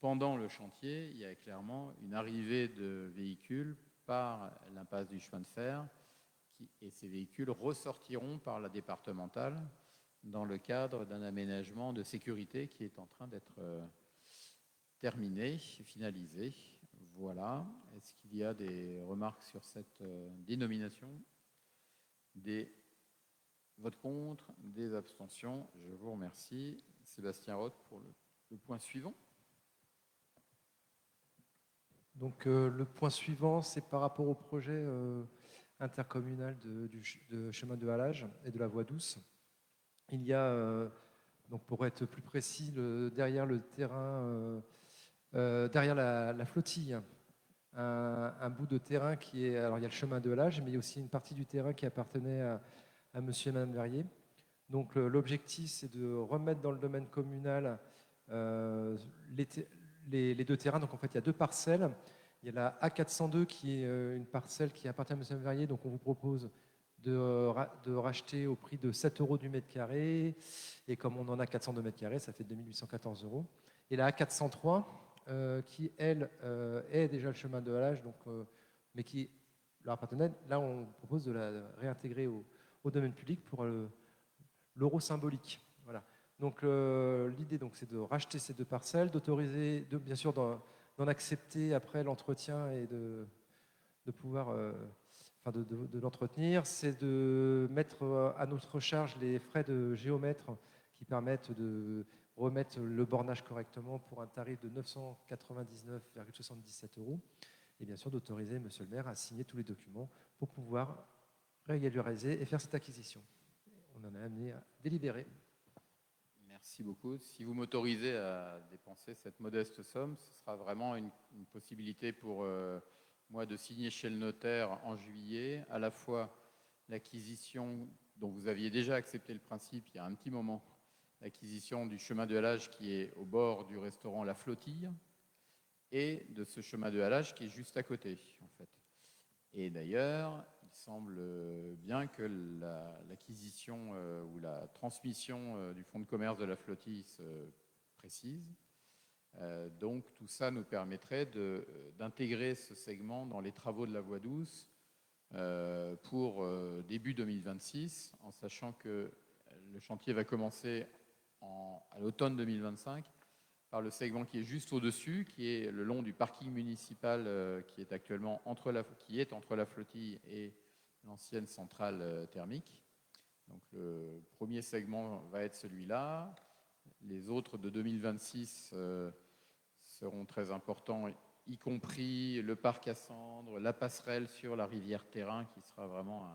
Pendant le chantier, il y a clairement une arrivée de véhicules par l'impasse du chemin de fer et ces véhicules ressortiront par la départementale dans le cadre d'un aménagement de sécurité qui est en train d'être terminé, finalisé. Voilà. Est-ce qu'il y a des remarques sur cette dénomination? Des votes contre, des abstentions? Je vous remercie. Sébastien Roth pour le point suivant. Donc le point suivant, c'est par rapport au projet intercommunal de chemin de halage et de la voie douce. Il y a, donc pour être plus précis, derrière le terrain, derrière la flottille, un bout de terrain qui est... Alors il y a le chemin de halage, mais il y a aussi une partie du terrain qui appartenait à monsieur et madame Verrier. Donc l'objectif, c'est de remettre dans le domaine communal les deux terrains. Donc en fait, il y a deux parcelles. Il y a la A402 qui est une parcelle qui appartient à M. Verrier. Donc on vous propose de racheter au prix de 7 € du mètre carré. Et comme on en a 402 mètres carrés, ça fait 2814 €. Et la A403, qui elle est déjà le chemin de halage, donc, mais qui leur appartenait. Là, on propose de la réintégrer au domaine public pour l'euro symbolique. Voilà. Donc l'idée, c'est de racheter ces deux parcelles, d'autoriser, bien sûr, d'en accepter après l'entretien et de pouvoir, de l'entretenir. C'est de mettre à notre charge les frais de géomètre qui permettent de remettre le bornage correctement pour un tarif de 999,77 €. Et bien sûr, d'autoriser monsieur le maire à signer tous les documents pour pouvoir régulariser et faire cette acquisition. On en a amené à délibérer. Merci beaucoup. Si vous m'autorisez à dépenser cette modeste somme, ce sera vraiment une possibilité pour moi de signer chez le notaire en juillet, à la fois l'acquisition dont vous aviez déjà accepté le principe il y a un petit moment, l'acquisition du chemin de halage qui est au bord du restaurant La Flottille et de ce chemin de halage qui est juste à côté, en fait. Et d'ailleurs, il semble bien que l'acquisition ou la transmission du fonds de commerce de La Flottille se précise. Donc tout ça nous permettrait d'intégrer ce segment dans les travaux de la voie douce pour début 2026, en sachant que le chantier va commencer à l'automne 2025 par le segment qui est juste au-dessus, qui est le long du parking municipal qui est actuellement entre la flottille et l'ancienne centrale thermique. Donc le premier segment va être celui-là. Les autres de 2026 seront très importants, y compris le parc à cendres, la passerelle sur la rivière Terrain, qui sera vraiment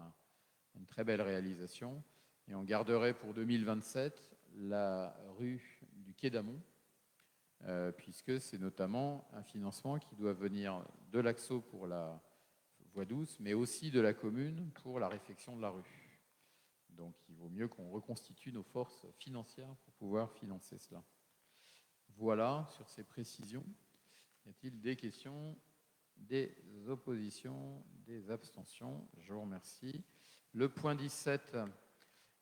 une très belle réalisation. Et on garderait pour 2027 la rue du Quai d'Amont, puisque c'est notamment un financement qui doit venir de l'AXO pour la voie douce, mais aussi de la commune pour la réfection de la rue. Donc il vaut mieux qu'on reconstitue nos forces financières pour pouvoir financer cela. Voilà sur ces précisions. Y a-t-il des questions, des oppositions, des abstentions? Je vous remercie. Le point 17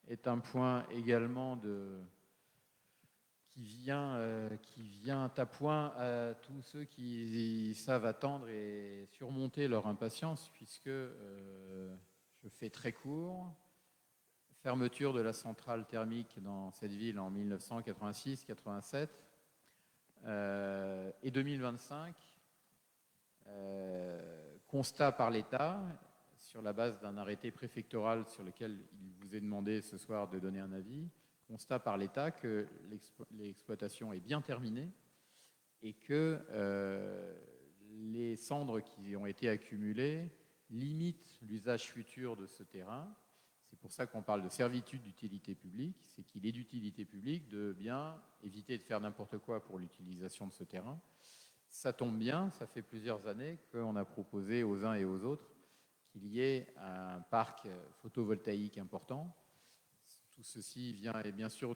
est un point également qui vient à point à tous ceux qui savent attendre et surmonter leur impatience, puisque je fais très court. Fermeture de la centrale thermique dans cette ville en 1986-87 et 2025. Constat par l'État, sur la base d'un arrêté préfectoral sur lequel il vous est demandé ce soir de donner un avis, constat par l'État que l'exploitation est bien terminée et que les cendres qui ont été accumulées limite l'usage futur de ce terrain. C'est pour ça qu'on parle de servitude d'utilité publique, c'est qu'il est d'utilité publique de bien éviter de faire n'importe quoi pour l'utilisation de ce terrain. Ça tombe bien, ça fait plusieurs années qu'on a proposé aux uns et aux autres qu'il y ait un parc photovoltaïque important. Tout ceci vient bien sûr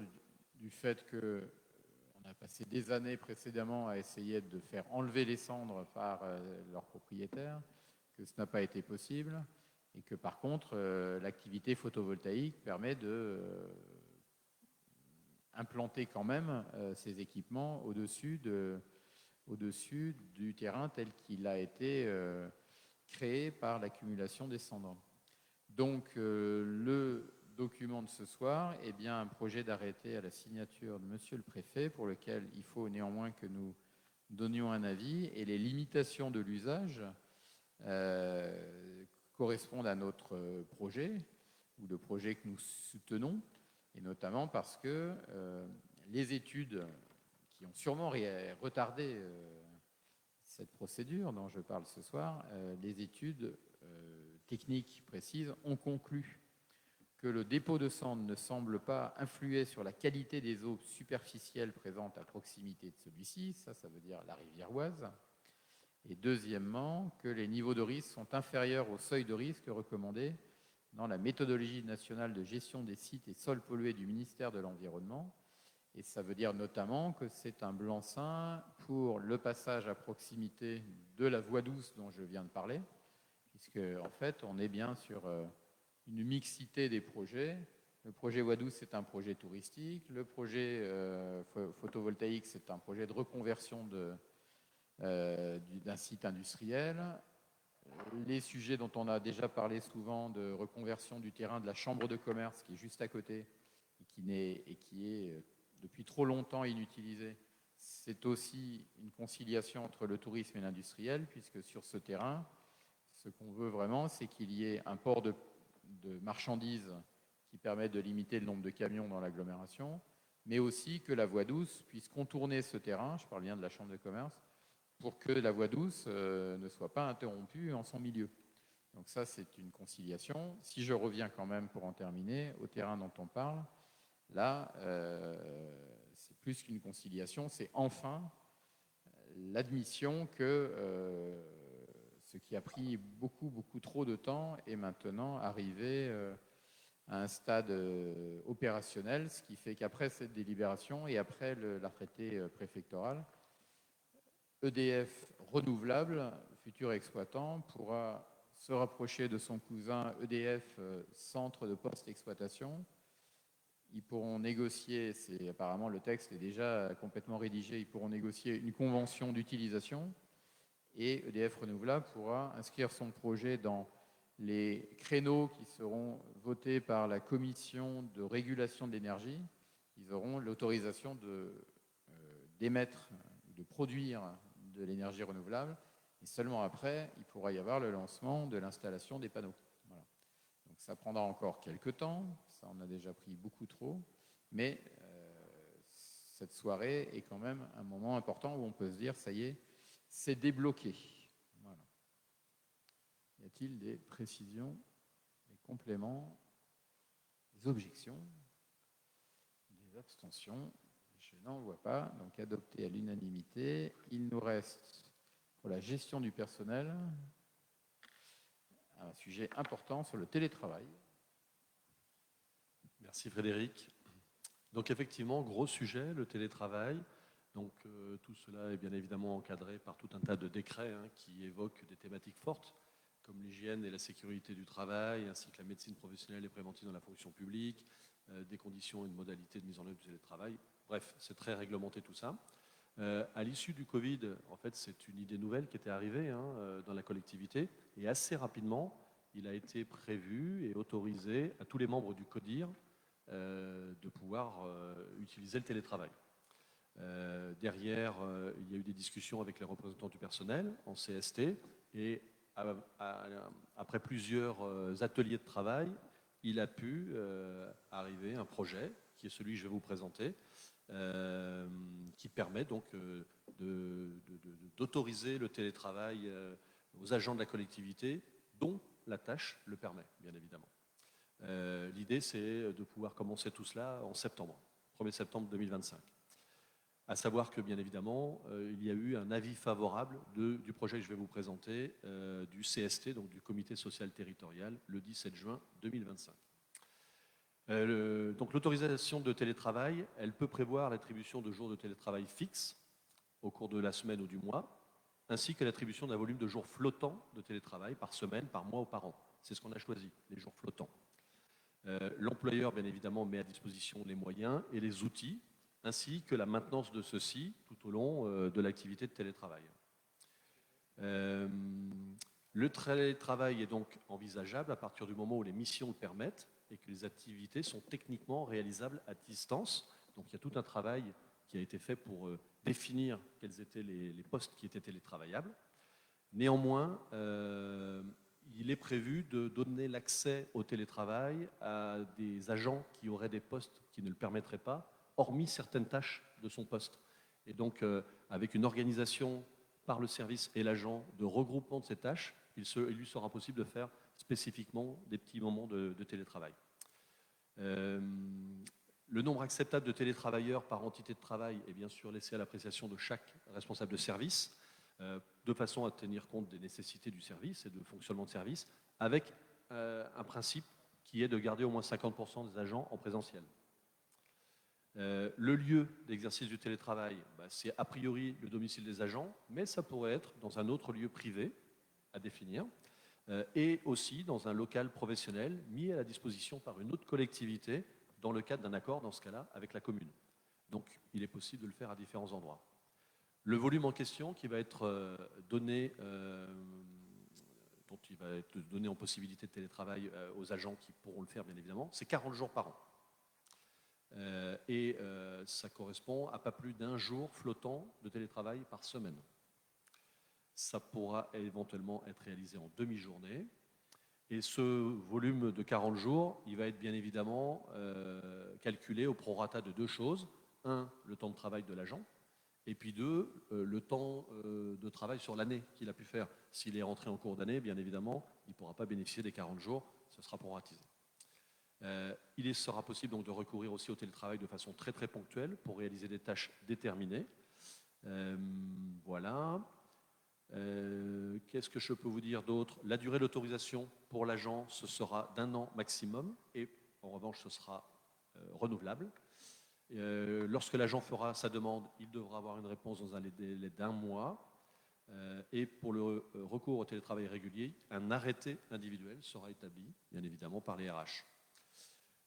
du fait qu'on a passé des années précédemment à essayer de faire enlever les cendres par leurs propriétaires, que ce n'a pas été possible, et que par contre, l'activité photovoltaïque permet d'implanter quand même ces équipements au-dessus du terrain tel qu'il a été créé par l'accumulation des cendres. Donc, le document de ce soir est bien un projet d'arrêté à la signature de Monsieur le Préfet pour lequel il faut néanmoins que nous donnions un avis, et les limitations de l'usage correspondent à notre projet ou le projet que nous soutenons, et notamment parce que les études qui ont sûrement retardé cette procédure dont je parle ce soir, les études techniques précises ont conclu que le dépôt de cendres ne semble pas influer sur la qualité des eaux superficielles présentes à proximité de celui-ci, ça veut dire la rivière Oise, et deuxièmement, que les niveaux de risque sont inférieurs au seuil de risque recommandé dans la méthodologie nationale de gestion des sites et sols pollués du ministère de l'Environnement. Et ça veut dire notamment que c'est un blanc-seing pour le passage à proximité de la voie douce dont je viens de parler, puisque en fait, on est bien sur une mixité des projets. Le projet voie douce, c'est un projet touristique. Le projet photovoltaïque, c'est un projet de reconversion d'un site industriel. Les sujets dont on a déjà parlé souvent de reconversion du terrain de la chambre de commerce qui est juste à côté et qui est depuis trop longtemps inutilisé, c'est aussi une conciliation entre le tourisme et l'industriel, puisque sur ce terrain, ce qu'on veut vraiment, c'est qu'il y ait un port de marchandises qui permette de limiter le nombre de camions dans l'agglomération, mais aussi que la voie douce puisse contourner ce terrain, je parle bien de la chambre de commerce, pour que la voie douce ne soit pas interrompue en son milieu. Donc ça, c'est une conciliation. Si je reviens quand même, pour en terminer, au terrain dont on parle, là, c'est plus qu'une conciliation, c'est enfin l'admission que ce qui a pris beaucoup trop de temps est maintenant arrivé à un stade opérationnel, ce qui fait qu'après cette délibération et après l'arrêté préfectoral, EDF Renouvelable, futur exploitant, pourra se rapprocher de son cousin EDF Centre de Poste Exploitation. Ils pourront négocier, apparemment le texte est déjà complètement rédigé, ils pourront négocier une convention d'utilisation et EDF Renouvelable pourra inscrire son projet dans les créneaux qui seront votés par la commission de régulation de l'énergie. Ils auront l'autorisation d'émettre, de produire de l'énergie renouvelable, et seulement après, il pourra y avoir le lancement de l'installation des panneaux. Voilà. Donc ça prendra encore quelques temps, ça en a déjà pris beaucoup trop, mais cette soirée est quand même un moment important où on peut se dire, ça y est, c'est débloqué. Voilà. Y a-t-il des précisions, des compléments, des objections, des abstentions? Je n'en vois pas, donc adopté à l'unanimité. Il nous reste, pour la gestion du personnel, un sujet important sur le télétravail. Merci Frédéric. Donc effectivement, gros sujet, le télétravail. Donc tout cela est bien évidemment encadré par tout un tas de décrets qui évoquent des thématiques fortes, comme l'hygiène et la sécurité du travail, ainsi que la médecine professionnelle et préventive dans la fonction publique, des conditions et de modalités de mise en œuvre du télétravail. Bref, c'est très réglementé tout ça. À l'issue du Covid, en fait, c'est une idée nouvelle qui était arrivée dans la collectivité, et assez rapidement, il a été prévu et autorisé à tous les membres du CODIR de pouvoir utiliser le télétravail. Derrière, il y a eu des discussions avec les représentants du personnel en CST, et après plusieurs ateliers de travail, il a pu arriver un projet, qui est celui que je vais vous présenter, qui permet donc d'autoriser le télétravail aux agents de la collectivité, dont la tâche le permet, bien évidemment. L'idée, c'est de pouvoir commencer tout cela en septembre, 1er septembre 2025. À savoir que, bien évidemment, il y a eu un avis favorable du projet que je vais vous présenter, du CST, donc du Comité social territorial, le 17 juin 2025. Donc l'autorisation de télétravail, elle peut prévoir l'attribution de jours de télétravail fixes au cours de la semaine ou du mois, ainsi que l'attribution d'un volume de jours flottants de télétravail par semaine, par mois ou par an. C'est ce qu'on a choisi, les jours flottants. L'employeur, bien évidemment, met à disposition les moyens et les outils, ainsi que la maintenance de ceux-ci tout au long de l'activité de télétravail. Le télétravail est donc envisageable à partir du moment où les missions le permettent et que les activités sont techniquement réalisables à distance. Donc il y a tout un travail qui a été fait pour définir quels étaient les postes qui étaient télétravaillables. Néanmoins, il est prévu de donner l'accès au télétravail à des agents qui auraient des postes qui ne le permettraient pas, hormis certaines tâches de son poste. Et donc, avec une organisation par le service et l'agent de regroupement de ces tâches, il lui sera possible de faire spécifiquement des petits moments de télétravail. Le nombre acceptable de télétravailleurs par entité de travail est bien sûr laissé à l'appréciation de chaque responsable de service, de façon à tenir compte des nécessités du service et du fonctionnement de service, avec un principe qui est de garder au moins 50% des agents en présentiel. Le lieu d'exercice du télétravail, c'est a priori le domicile des agents, mais ça pourrait être dans un autre lieu privé à définir, et aussi dans un local professionnel mis à la disposition par une autre collectivité dans le cadre d'un accord, dans ce cas-là, avec la commune. Donc, il est possible de le faire à différents endroits. Le volume en question qui va être donné, dont il va être donné en possibilité de télétravail aux agents qui pourront le faire, bien évidemment, c'est 40 jours par an. Et ça correspond à pas plus d'un jour flottant de télétravail par semaine. Ça pourra éventuellement être réalisé en demi-journée. Et ce volume de 40 jours, il va être bien évidemment calculé au prorata de deux choses. Un, le temps de travail de l'agent. Et puis deux, le temps de travail sur l'année qu'il a pu faire. S'il est rentré en cours d'année, bien évidemment, il ne pourra pas bénéficier des 40 jours, ce sera proratisé. Il sera possible donc de recourir aussi au télétravail de façon très très ponctuelle pour réaliser des tâches déterminées. Voilà. Qu'est-ce que je peux vous dire d'autre? La durée d'autorisation pour l'agent, ce sera d'1 an maximum et en revanche, ce sera renouvelable. Lorsque l'agent fera sa demande, il devra avoir une réponse dans un délai d'1 mois. Et pour le recours au télétravail régulier, un arrêté individuel sera établi, bien évidemment, par les RH.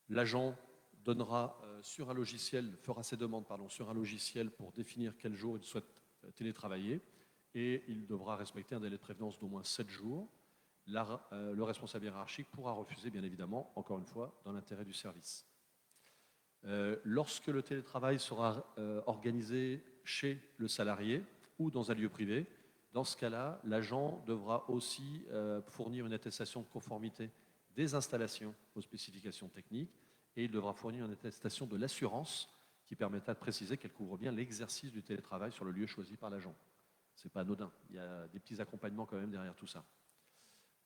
L'agent donnera fera ses demandes sur un logiciel pour définir quel jour il souhaite télétravailler et il devra respecter un délai de prévenance d'au moins 7 jours. Le responsable hiérarchique pourra refuser, bien évidemment, encore une fois, dans l'intérêt du service. Lorsque le télétravail sera organisé chez le salarié ou dans un lieu privé, dans ce cas-là, l'agent devra aussi fournir une attestation de conformité des installations aux spécifications techniques et il devra fournir une attestation de l'assurance qui permettra de préciser qu'elle couvre bien l'exercice du télétravail sur le lieu choisi par l'agent. Ce n'est pas anodin, il y a des petits accompagnements quand même derrière tout ça.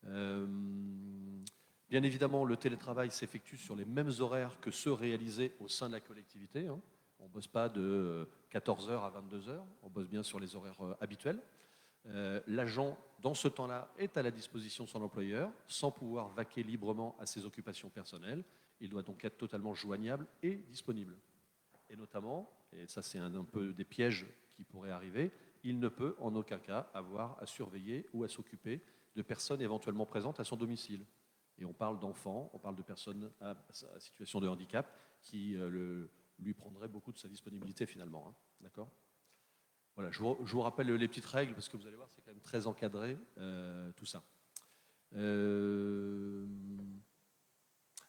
Bien évidemment, le télétravail s'effectue sur les mêmes horaires que ceux réalisés au sein de la collectivité. On ne bosse pas de 14h à 22h, on bosse bien sur les horaires habituels. L'agent, dans ce temps-là, est à la disposition de son employeur, sans pouvoir vaquer librement à ses occupations personnelles. Il doit donc être totalement joignable et disponible. Et notamment, et ça c'est un peu des pièges qui pourraient arriver, il ne peut en aucun cas avoir à surveiller ou à s'occuper de personnes éventuellement présentes à son domicile. Et on parle d'enfants, on parle de personnes à situation de handicap qui lui prendraient beaucoup de sa disponibilité finalement. D'accord ? Voilà, je vous rappelle les petites règles parce que vous allez voir, c'est quand même très encadré tout ça.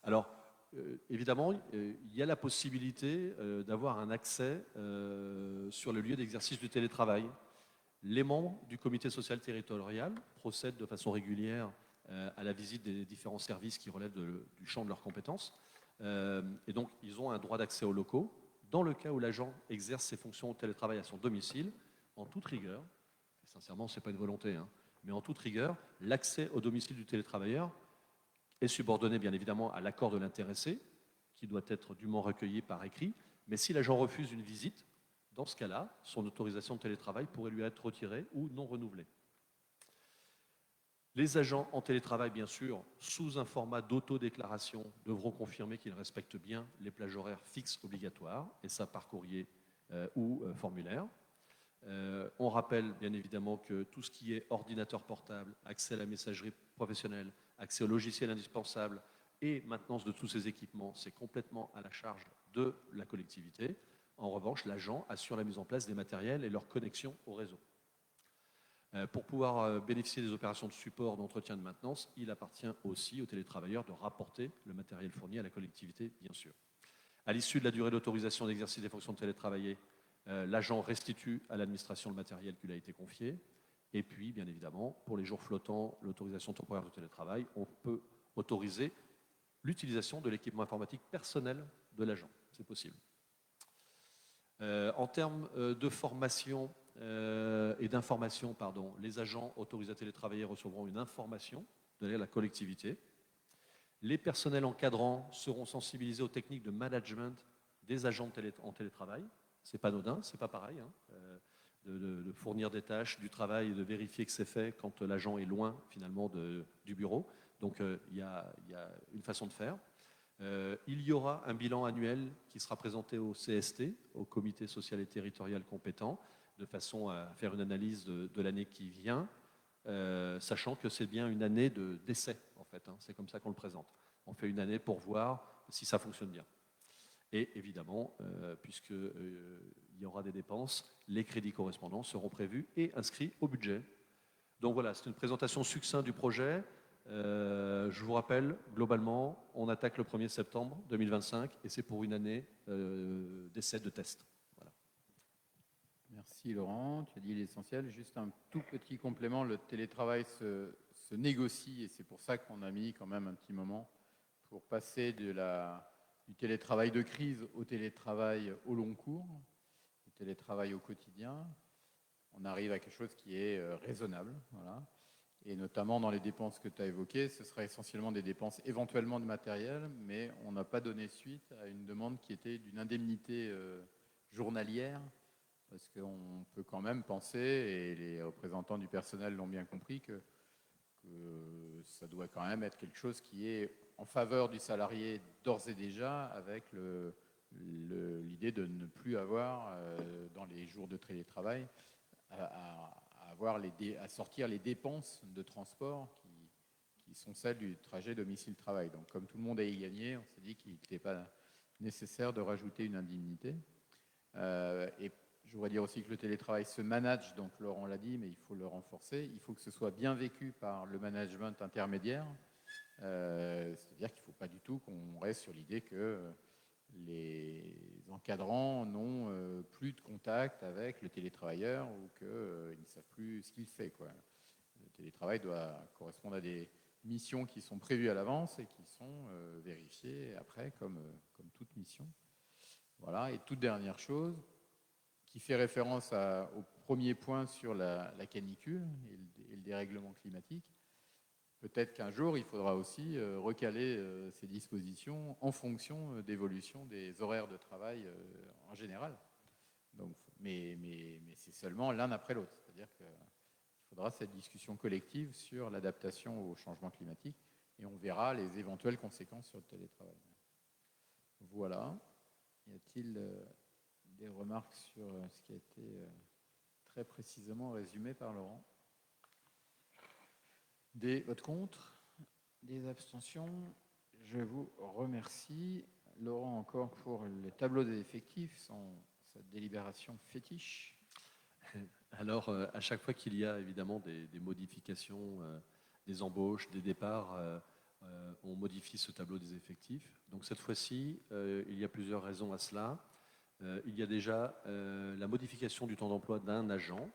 Alors, évidemment, il y a la possibilité d'avoir un accès sur le lieu d'exercice du télétravail. Les membres du comité social territorial procèdent de façon régulière à la visite des différents services qui relèvent du champ de leurs compétences. Et donc, ils ont un droit d'accès aux locaux. Dans le cas où l'agent exerce ses fonctions au télétravail à son domicile, en toute rigueur, et sincèrement, ce n'est pas une volonté, Mais en toute rigueur, l'accès au domicile du télétravailleur est subordonné bien évidemment à l'accord de l'intéressé, qui doit être dûment recueilli par écrit. Mais si l'agent refuse une visite, dans ce cas-là, son autorisation de télétravail pourrait lui être retirée ou non renouvelée. Les agents en télétravail, bien sûr, sous un format d'autodéclaration, devront confirmer qu'ils respectent bien les plages horaires fixes obligatoires, et ça par courrier ou formulaire. On rappelle bien évidemment que tout ce qui est ordinateur portable, accès à la messagerie professionnelle, accès aux logiciels indispensables et maintenance de tous ces équipements, c'est complètement à la charge de la collectivité. En revanche, l'agent assure la mise en place des matériels et leur connexion au réseau. Pour pouvoir bénéficier des opérations de support, d'entretien, de maintenance, il appartient aussi aux télétravailleurs de rapporter le matériel fourni à la collectivité, bien sûr. À l'issue de la durée d'autorisation d'exercice des fonctions de télétravailler, l'agent restitue à l'administration le matériel qui lui a été confié. Et puis, bien évidemment, pour les jours flottants, l'autorisation temporaire de télétravail, on peut autoriser l'utilisation de l'équipement informatique personnel de l'agent. C'est possible. En termes de formation et d'information, les agents autorisés à télétravailler recevront une information de la collectivité. Les personnels encadrants seront sensibilisés aux techniques de management des agents en télétravail. Ce n'est pas anodin, ce n'est pas pareil, de fournir des tâches, du travail et de vérifier que c'est fait quand l'agent est loin finalement du bureau. Donc il y a une façon de faire. Il y aura un bilan annuel qui sera présenté au CST, au Comité social et territorial compétent, de façon à faire une analyse de l'année qui vient, sachant que c'est bien une année d'essai, en fait. C'est comme ça qu'on le présente. On fait une année pour voir si ça fonctionne bien. Et évidemment, puisqu'il y aura des dépenses, les crédits correspondants seront prévus et inscrits au budget. Donc voilà, c'est une présentation succincte du projet. Je vous rappelle, globalement, on attaque le 1er septembre 2025 et c'est pour une année d'essai de test. Voilà. Merci Laurent, tu as dit l'essentiel. Juste un tout petit complément, le télétravail se négocie et c'est pour ça qu'on a mis quand même un petit moment pour passer du télétravail de crise au télétravail au long cours, au télétravail au quotidien. On arrive à quelque chose qui est raisonnable, voilà. Et notamment dans les dépenses que tu as évoquées, ce sera essentiellement des dépenses éventuellement de matériel, mais on n'a pas donné suite à une demande qui était d'une indemnité journalière, parce qu'on peut quand même penser, et les représentants du personnel l'ont bien compris, que ça doit quand même être quelque chose qui est en faveur du salarié d'ores et déjà, avec l'idée de ne plus avoir, dans les jours de télétravail, à sortir les dépenses de transport qui sont celles du trajet domicile-travail. Donc, comme tout le monde a y gagné, on s'est dit qu'il n'était pas nécessaire de rajouter une indemnité. Et je voudrais dire aussi que le télétravail se manage, donc Laurent l'a dit, mais il faut le renforcer. Il faut que ce soit bien vécu par le management intermédiaire. C'est-à-dire qu'il ne faut pas du tout qu'on reste sur l'idée que les encadrants n'ont plus de contact avec le télétravailleur ou qu'ils ne savent plus ce qu'il fait, quoi. Le télétravail doit correspondre à des missions qui sont prévues à l'avance et qui sont vérifiées après comme toute mission. Voilà. Et toute dernière chose qui fait référence au premier point sur la canicule et le dérèglement climatique. Peut-être qu'un jour, il faudra aussi recaler ces dispositions en fonction d'évolution des horaires de travail en général. Donc, mais c'est seulement l'un après l'autre. C'est-à-dire qu'il faudra cette discussion collective sur l'adaptation au changement climatique et on verra les éventuelles conséquences sur le télétravail. Voilà. Y a-t-il des remarques sur ce qui a été très précisément résumé par Laurent ? Des votes contre, des abstentions. Je vous remercie. Laurent, encore pour le tableau des effectifs, sa délibération fétiche. Alors, à chaque fois qu'il y a évidemment des modifications, des embauches, des départs, on modifie ce tableau des effectifs. Donc cette fois-ci, il y a plusieurs raisons à cela. Il y a déjà la modification du temps d'emploi d'un agent.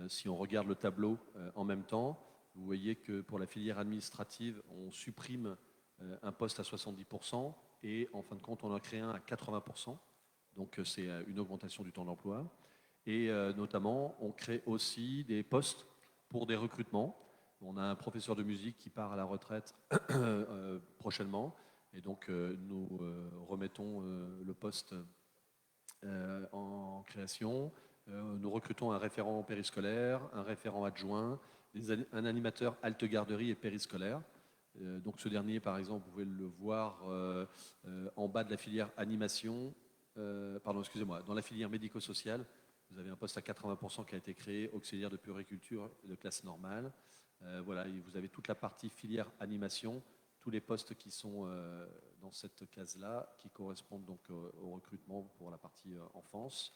Si on regarde le tableau en même temps, vous voyez que pour la filière administrative, on supprime un poste à 70% et en fin de compte, on en crée un à 80%. Donc c'est une augmentation du temps d'emploi. Et notamment, on crée aussi des postes pour des recrutements. On a un professeur de musique qui part à la retraite prochainement. Et donc, nous remettons le poste en création. Nous recrutons un référent périscolaire, un référent adjoint, un animateur halte garderie et périscolaire. Donc ce dernier, par exemple, vous pouvez le voir en bas de la filière animation, dans la filière médico-sociale. Vous avez un poste à 80% qui a été créé, auxiliaire de puériculture de classe normale. Voilà, et vous avez toute la partie filière animation, tous les postes qui sont dans cette case-là, qui correspondent donc au recrutement pour la partie enfance.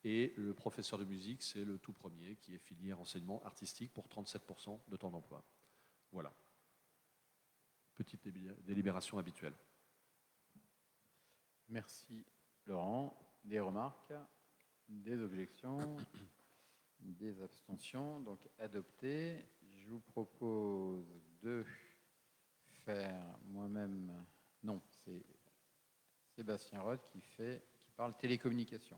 Et le professeur de musique, c'est le tout premier, qui est filière enseignement artistique pour 37% de temps d'emploi. Voilà. Petite délibération habituelle. Merci Laurent. Des remarques, des objections, des abstentions. Donc adopté. Je vous propose de faire moi-même. Non, c'est Sébastien Roth qui parle télécommunication.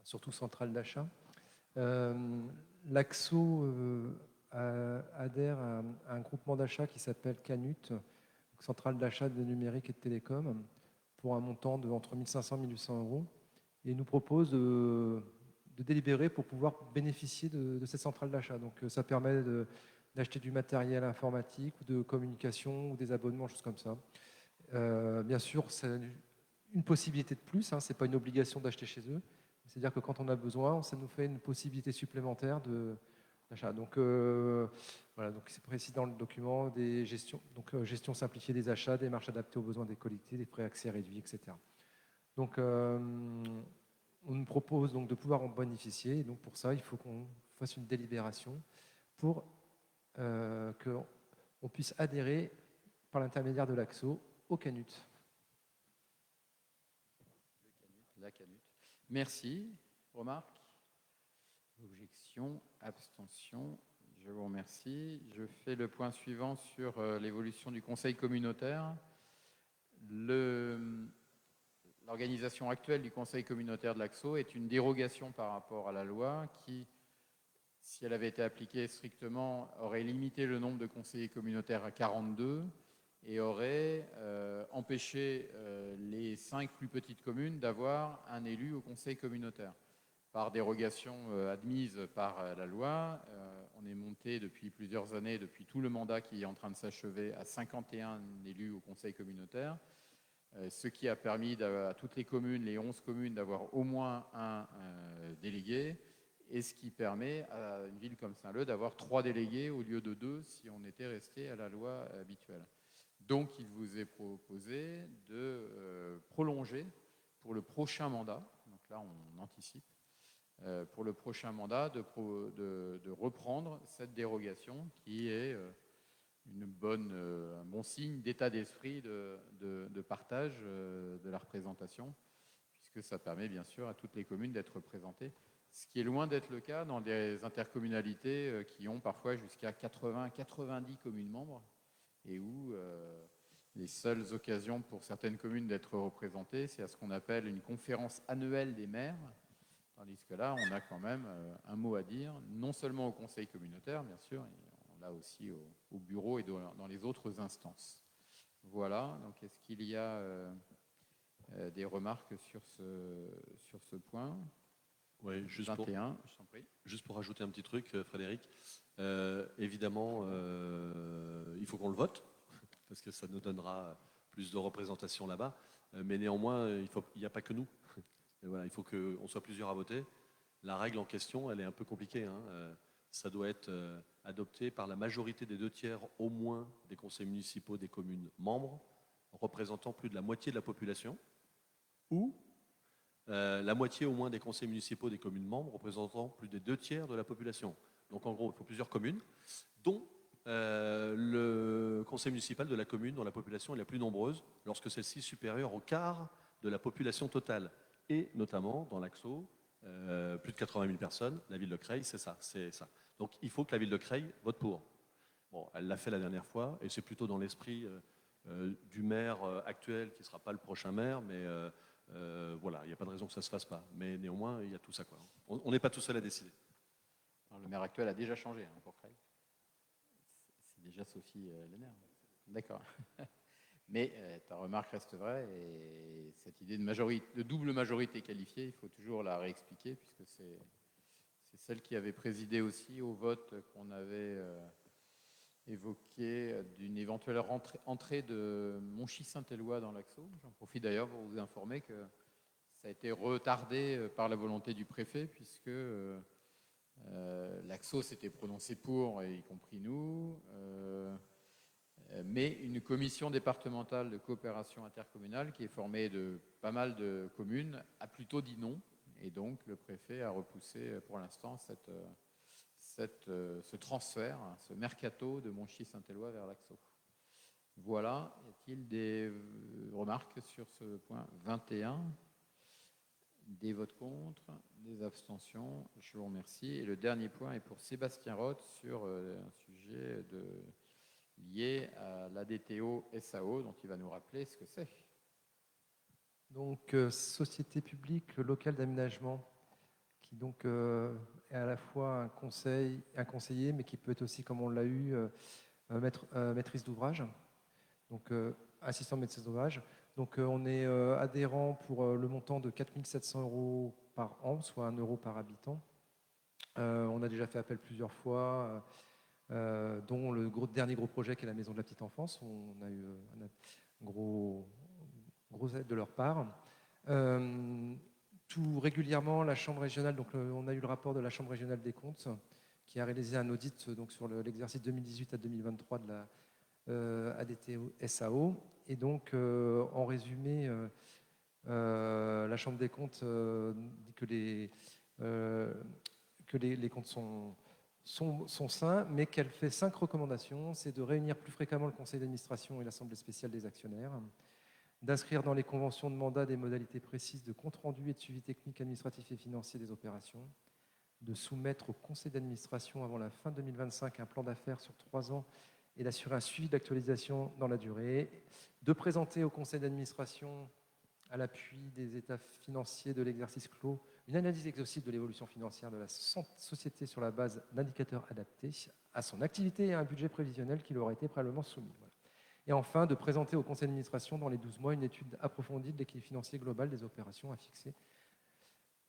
Surtout centrale d'achat. L'AXO adhère à un groupement d'achat qui s'appelle Canut, centrale d'achat de numérique et de télécom, pour un montant de entre 1 500 et 1 800 euros. Et nous propose de délibérer pour pouvoir bénéficier de cette centrale d'achat. Donc ça permet d'acheter du matériel informatique ou de communication ou des abonnements, choses comme ça. Bien sûr, c'est une possibilité de plus, hein, ce n'est pas une obligation d'acheter chez eux. C'est-à-dire que quand on a besoin, ça nous fait une possibilité supplémentaire d'achat. Donc, voilà, donc c'est précis dans le document des gestions, donc gestion simplifiée des achats, démarches adaptées aux besoins des collectivités, des frais accès réduits, etc. Donc, on nous propose donc de pouvoir en bénéficier. Et donc, pour ça, il faut qu'on fasse une délibération pour qu'on puisse adhérer par l'intermédiaire de l'AXO au Canut. La Canut. Merci. Remarques, objections, abstentions. Je vous remercie. Je fais le point suivant sur l'évolution du Conseil communautaire. L'organisation actuelle du Conseil communautaire de l'AXO est une dérogation par rapport à la loi qui, si elle avait été appliquée strictement, aurait limité le nombre de conseillers communautaires à 42 et aurait empêché les 5 plus petites communes d'avoir un élu au conseil communautaire. Par dérogation admise par la loi, on est monté depuis plusieurs années, depuis tout le mandat qui est en train de s'achever, à 51 élus au conseil communautaire, ce qui a permis à toutes les communes, les 11 communes, d'avoir au moins un délégué, et ce qui permet à une ville comme Saint-Leu d'avoir 3 délégués au lieu de 2 si on était resté à la loi habituelle. Donc, il vous est proposé de prolonger pour le prochain mandat, donc là on anticipe, pour le prochain mandat de reprendre cette dérogation qui est un bon signe d'état d'esprit de partage de la représentation, puisque ça permet bien sûr à toutes les communes d'être représentées, ce qui est loin d'être le cas dans des intercommunalités qui ont parfois jusqu'à 80-90 communes membres, et où les seules occasions pour certaines communes d'être représentées, c'est à ce qu'on appelle une conférence annuelle des maires, tandis que là, on a quand même un mot à dire, non seulement au conseil communautaire, bien sûr, et on l'a aussi au bureau et dans les autres instances. Voilà, donc est-ce qu'il y a des remarques sur ce point ? Oui, juste 21, je t'en prie. Juste pour rajouter un petit truc, Frédéric, évidemment, il faut qu'on le vote, parce que ça nous donnera plus de représentation là-bas, mais néanmoins, il n'y a pas que nous. Et voilà, il faut qu'on soit plusieurs à voter. La règle en question, elle est un peu compliquée, hein. Ça doit être adopté par la majorité des 2/3 au moins des conseils municipaux des communes membres, représentant plus de la moitié de la population, ou la moitié au moins des conseils municipaux des communes membres représentant plus des 2/3 de la population. Donc en gros, il faut plusieurs communes, dont le conseil municipal de la commune dont la population est la plus nombreuse, lorsque celle-ci est supérieure au quart de la population totale. Et notamment, dans l'AXO, plus de 80 000 personnes, la ville de Creil, c'est ça. Donc il faut que la ville de Creil vote pour. Bon, elle l'a fait la dernière fois, et c'est plutôt dans l'esprit du maire actuel, qui ne sera pas le prochain maire, mais voilà, il n'y a pas de raison que ça ne se fasse pas. Mais néanmoins, il y a tout ça, quoi. On n'est pas tout seul à décider. Alors, le maire actuel a déjà changé pour Creil. C'est déjà Sophie Lenner. D'accord. Mais ta remarque reste vraie et cette idée de double majorité qualifiée, il faut toujours la réexpliquer puisque c'est celle qui avait présidé aussi au vote qu'on avait évoqué d'une éventuelle entrée de Monchy-Saint-Éloi dans l'Axo. J'en profite d'ailleurs pour vous informer que ça a été retardé par la volonté du préfet puisque l'Axo s'était prononcé pour, y compris nous, mais une commission départementale de coopération intercommunale qui est formée de pas mal de communes a plutôt dit non. Et donc, le préfet a repoussé pour l'instant ce transfert, ce mercato de Monchy-Saint-Éloi vers l'Axo. Voilà. Y a-t-il des remarques sur ce point 21 ? Des votes contre, des abstentions. Je vous remercie. Et le dernier point est pour Sébastien Roth sur un sujet lié à l'ADTO-SAO, dont il va nous rappeler ce que c'est. Donc, société publique locale d'aménagement, qui donc est à la fois un conseiller, mais qui peut être aussi, comme on l'a eu, maîtrise d'ouvrage, donc assistant maîtrise d'ouvrage. Donc, on est adhérent pour le montant de 4 700 € par an, soit 1 € par habitant. On a déjà fait appel plusieurs fois, dont le dernier gros projet qui est la maison de la petite enfance. On a eu un gros aide de leur part. Tout régulièrement, la Chambre régionale, donc on a eu le rapport de la Chambre régionale des comptes qui a réalisé un audit donc, sur l'exercice 2018 à 2023 de la ADTO-SAO. Et donc, en résumé, la Chambre des comptes dit que les comptes sont sains, mais qu'elle fait 5 recommandations. C'est de réunir plus fréquemment le conseil d'administration et l'assemblée spéciale des actionnaires, d'inscrire dans les conventions de mandat des modalités précises de compte-rendu et de suivi technique, administratif et financier des opérations, de soumettre au conseil d'administration avant la fin 2025 un plan d'affaires sur 3 ans et d'assurer un suivi d'actualisation dans la durée, de présenter au conseil d'administration, à l'appui des états financiers de l'exercice clos, une analyse exhaustive de l'évolution financière de la société sur la base d'indicateurs adaptés à son activité et à un budget prévisionnel qui leur aurait été préalablement soumis. Voilà. Et enfin, de présenter au conseil d'administration dans les 12 mois une étude approfondie de l'équilibre financier global des opérations à fixer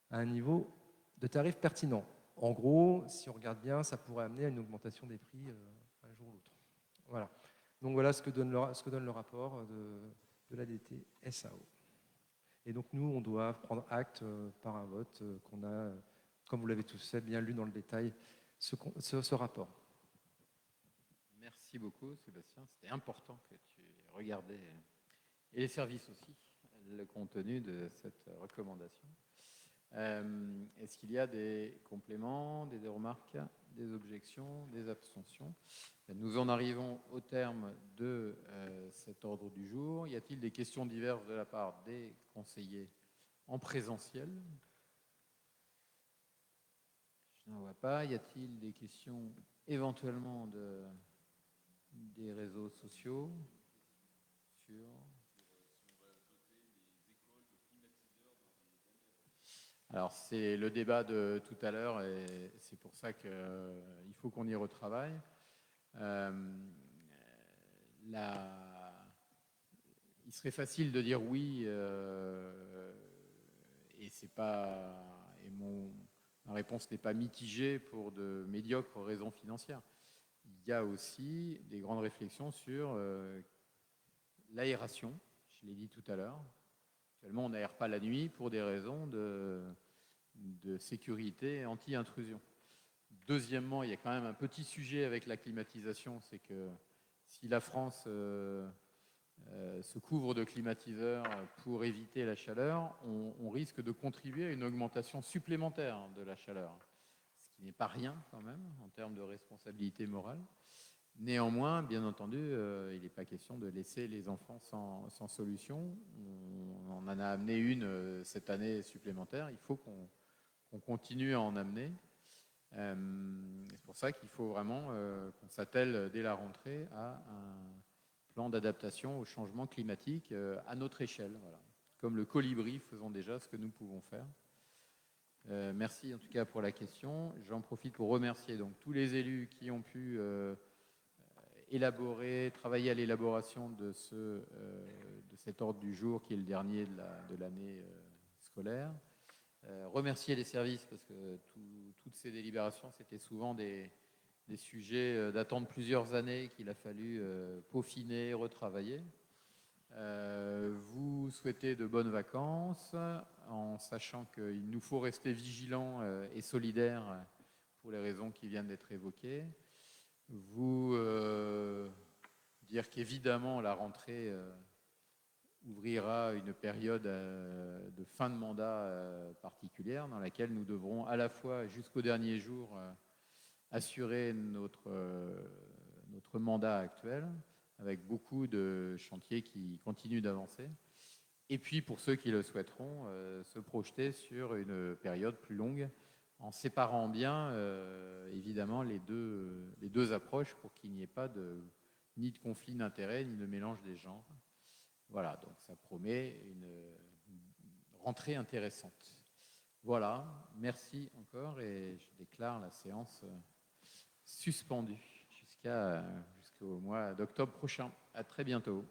à un niveau de tarif pertinent. En gros, si on regarde bien, ça pourrait amener à une augmentation des prix un jour ou l'autre. Voilà. Donc voilà ce que donne le rapport de l'ADT-SAO. Et donc nous, on doit prendre acte par un vote qu'on a, comme vous l'avez tous fait, bien lu dans le détail, ce rapport. Merci beaucoup, Sébastien. C'était important que tu regardais, et les services aussi, le contenu de cette recommandation. Est-ce qu'il y a des compléments, des remarques, des objections, des abstentions ? Nous en arrivons au terme de cet ordre du jour. Y a-t-il des questions diverses de la part des conseillers en présentiel ? Je n'en vois pas. Y a-t-il des questions éventuellement des réseaux sociaux sur... Alors, c'est le débat de tout à l'heure et c'est pour ça qu'il faut qu'on y retravaille. Il serait facile de dire oui et c'est pas... ma réponse n'est pas mitigée pour de médiocres raisons financières. Il y a aussi des grandes réflexions sur l'aération, je l'ai dit tout à l'heure. Actuellement, on n'aère pas la nuit pour des raisons de sécurité anti-intrusion. Deuxièmement, il y a quand même un petit sujet avec la climatisation, c'est que si la France se couvre de climatiseurs pour éviter la chaleur, on risque de contribuer à une augmentation supplémentaire de la chaleur, ce qui n'est pas rien quand même en termes de responsabilité morale. Néanmoins, bien entendu, il n'est pas question de laisser les enfants sans solution. On en a amené une cette année supplémentaire. Il faut qu'on continue à en amener. C'est pour ça qu'il faut vraiment qu'on s'attelle dès la rentrée à un plan d'adaptation au changement climatique à notre échelle. Voilà. Comme le colibri, faisons déjà ce que nous pouvons faire. Merci en tout cas pour la question. J'en profite pour remercier donc tous les élus qui ont pu travailler à l'élaboration de cet ordre du jour qui est le dernier de l'année scolaire. Remercier les services parce que toutes ces délibérations, c'était souvent des sujets datant de plusieurs années qu'il a fallu peaufiner, retravailler. Vous souhaitez de bonnes vacances en sachant qu'il nous faut rester vigilants et solidaires pour les raisons qui viennent d'être évoquées. Vous dire qu'évidemment la rentrée ouvrira une période de fin de mandat particulière dans laquelle nous devrons à la fois jusqu'au dernier jour assurer notre mandat actuel avec beaucoup de chantiers qui continuent d'avancer. Et puis pour ceux qui le souhaiteront, se projeter sur une période plus longue en séparant bien évidemment les deux approches pour qu'il n'y ait pas ni de conflit d'intérêts ni de mélange des genres. Voilà, donc ça promet une rentrée intéressante. Voilà, merci encore et je déclare la séance suspendue jusqu'au mois d'octobre prochain. À très bientôt.